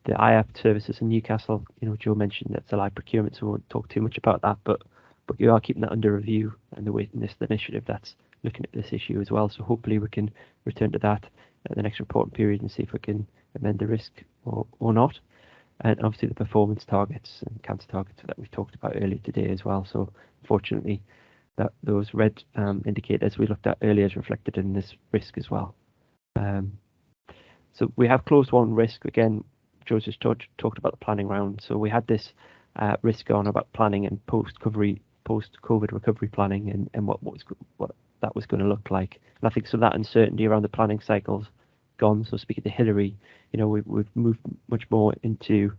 Speaker 17: the IAP services in Newcastle, Joe mentioned that's a live procurement, so we won't talk too much about that, but you are keeping that under review, and the waiting-list initiative that's looking at this issue as well. So hopefully we can return to that at the next reporting period and see if we can amend the risk or not. And obviously the performance targets and cancer targets that we talked about earlier today as well. So unfortunately, that those red indicators we looked at earlier is reflected in this risk as well. So we have closed one risk. Again, Joe's just talked about the planning round. So we had this risk on about planning and post-COVID recovery planning and what that was going to look like. And I think so that uncertainty around the planning cycle's gone. So speaking to Hilary, we've moved much more into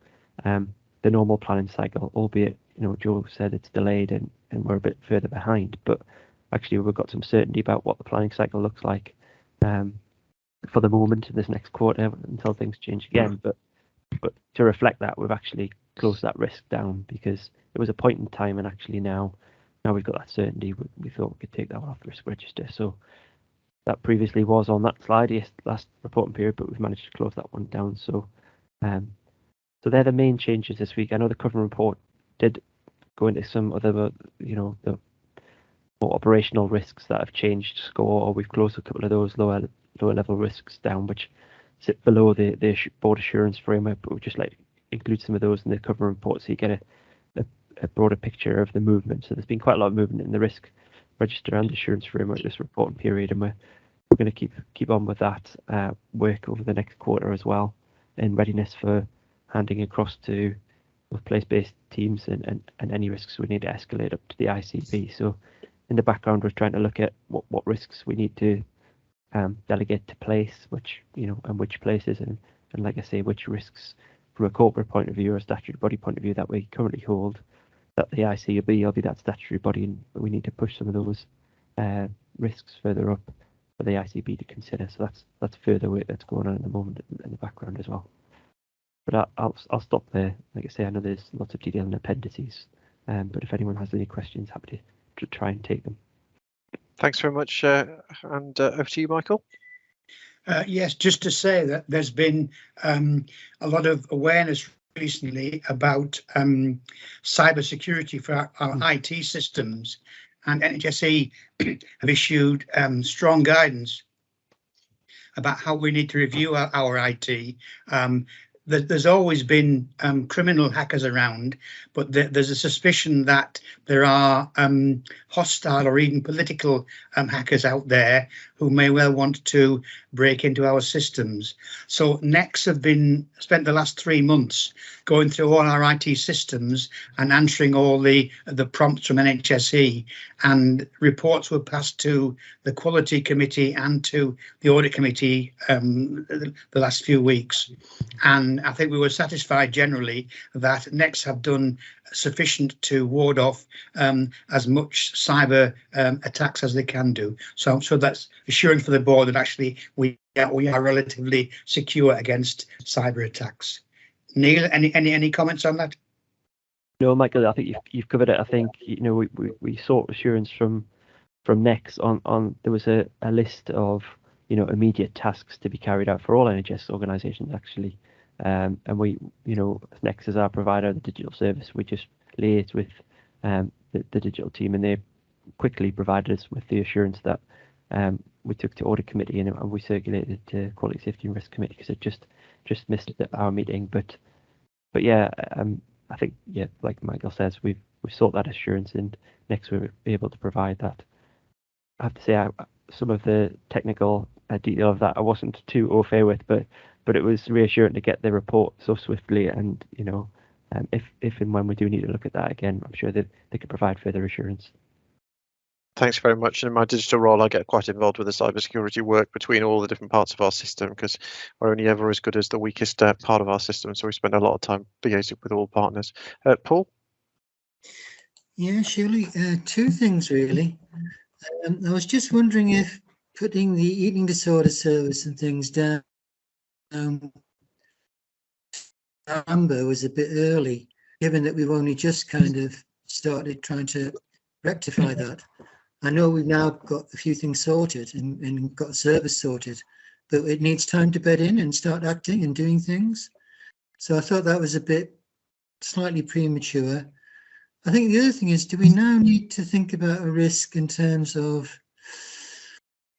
Speaker 17: the normal planning cycle, albeit, Joe said it's delayed and we're a bit further behind, but actually we've got some certainty about what the planning cycle looks like for the moment in this next quarter until things change again. But to reflect that, we've actually closed that risk down because it was a point in time, and actually now we've got that certainty. We thought we could take that one off the risk register. So that previously was on that slide, yes, last reporting period, but we've managed to close that one down. So so they're the main changes this week. I know the cover report did go into some other, the more operational risks that have changed score, or we've closed a couple of those lower level risks down, which sit below the board assurance framework, but we'd just like to include some of those in the cover report so you get a broader picture of the movement. So there's been quite a lot of movement in the risk register and assurance framework this reporting period, and we're going to keep on with that work over the next quarter as well, in readiness for handing across to both place-based teams and any risks we need to escalate up to the ICB. So in the background, we're trying to look at what risks we need to delegate to place, and which places, and like I say, which risks from a corporate point of view or a statutory body point of view that we currently hold, that the ICB will be that statutory body, and we need to push some of those risks further up for the ICB to consider. So that's further work that's going on at the moment in the background as well. But I'll stop there. Like I say, I know there's lots of detail in appendices, but if anyone has any questions, happy to try and take them.
Speaker 2: Thanks very much, and over to you, Michael.
Speaker 18: Yes, just to say that there's been a lot of awareness recently about cybersecurity for our IT systems, and NHSE have issued strong guidance about how we need to review our IT. There's always been criminal hackers around, but there's a suspicion that there are hostile or even political hackers out there who may well want to break into our systems. So NEX have spent the last 3 months going through all our IT systems and answering all the prompts from NHSE, and reports were passed to the Quality Committee and to the Audit Committee the last few weeks. And I think we were satisfied generally that NEX have done sufficient to ward off as much cyber attacks as they can do. So that's assurance for the board that actually we are relatively secure against cyber attacks. Neil, any comments on that?
Speaker 17: No, Michael, I think you've covered it. I think we sought assurance from NEX on there was a list of immediate tasks to be carried out for all NHS organisations actually. And we, NEX is our provider of the digital service. We just liaised with the digital team, and they quickly provided us with the assurance that we took to Audit Committee and we circulated to Quality, Safety and Risk Committee because it just missed our meeting. But yeah, I think, yeah, like Michael says, we've sought that assurance, and next we'll be able to provide that. I have to say, some of the technical detail of that I wasn't too au fait with, but it was reassuring to get the report so swiftly, and if and when we do need to look at that again, I'm sure that they could provide further assurance.
Speaker 2: Thanks very much. In my digital role, I get quite involved with the cybersecurity work between all the different parts of our system, because we're only ever as good as the weakest part of our system. So we spend a lot of time liaising with all partners. Paul?
Speaker 10: Yeah, Shirley, 2 things really. I was just wondering if putting the eating disorder service and things down amber was a bit early, given that we've only just kind of started trying to rectify that. I know we've now got a few things sorted and got a service sorted, but it needs time to bed in and start acting and doing things. So I thought that was a bit slightly premature. I think the other thing is, do we now need to think about a risk in terms of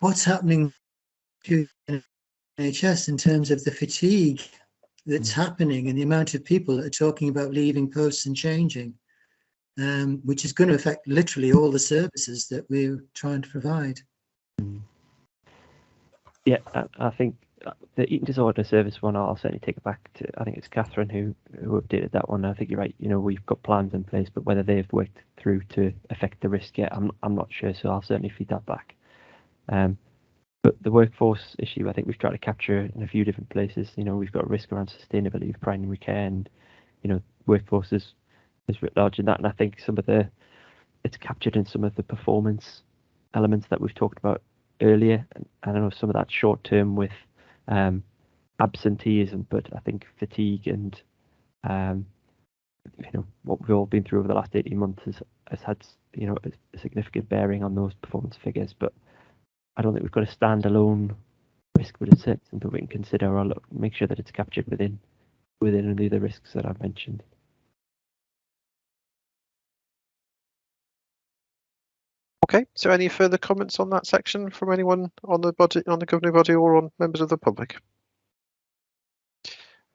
Speaker 10: what's happening to NHS in terms of the fatigue that's happening and the amount of people that are talking about leaving posts and changing, which is going to affect literally all the services that we're trying to provide.
Speaker 17: Yeah, I think the eating disorder service one, I'll certainly take it back to, I think it's Catherine who updated that one. I think you're right, you know, we've got plans in place, but whether they've worked through to affect the risk yet, I'm not sure, so I'll certainly feed that back. But the workforce issue, I think we've tried to capture in a few different places. You know, we've got a risk around sustainability of primary care, and, you know, workforce is writ large in that, and I think it's captured in some of the performance elements that we've talked about earlier, and I know some of that short term with absenteeism, but I think fatigue and you know, what we've all been through over the last 18 months has had, you know, a significant bearing on those performance figures. But I don't think we've got a standalone risk, but it's something we can consider or make sure that it's captured within the other risks that I've mentioned.
Speaker 2: Okay, so any further comments on that section from anyone on the governing body or on members of the public?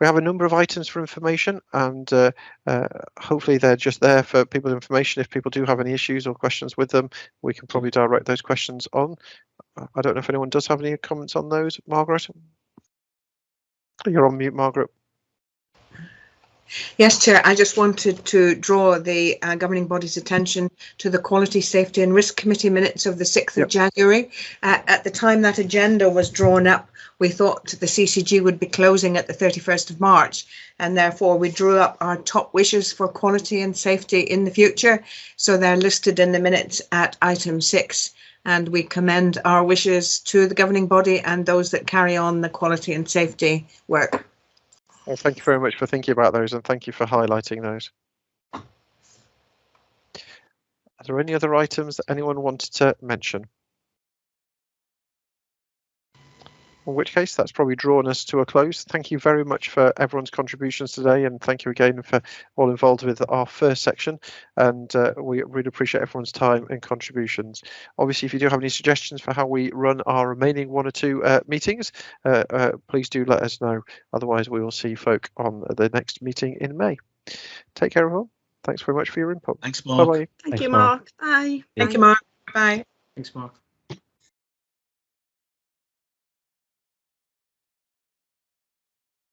Speaker 2: We have a number of items for information, and hopefully they're just there for people's information. If people do have any issues or questions with them, we can probably direct those questions on. I don't know if anyone does have any comments on those. Margaret? You're on mute, Margaret.
Speaker 13: Yes, Chair, I just wanted to draw the governing body's attention to the Quality, Safety and Risk Committee minutes of the 6th of January. At the time that agenda was drawn up, we thought the CCG would be closing at the 31st of March, and therefore we drew up our top wishes for quality and safety in the future. So they're listed in the minutes at item 6, and we commend our wishes to the governing body and those that carry on the quality and safety work.
Speaker 2: Well, thank you very much for thinking about those, and thank you for highlighting those. Are there any other items that anyone wanted to mention? In which case, that's probably drawn us to a close. Thank you very much for everyone's contributions today, and thank you again for all involved with our first section. And we really appreciate everyone's time and contributions. Obviously, if you do have any suggestions for how we run our remaining 1 or 2 meetings, please do let us know. Otherwise, we will see folk on the next meeting in May. Take care, everyone. Thanks very much for your input.
Speaker 9: Thanks, Mark.
Speaker 2: Bye-bye.
Speaker 19: Thank you, Mark. Bye.
Speaker 13: Thank you, Mark. Bye.
Speaker 7: Thanks, Mark.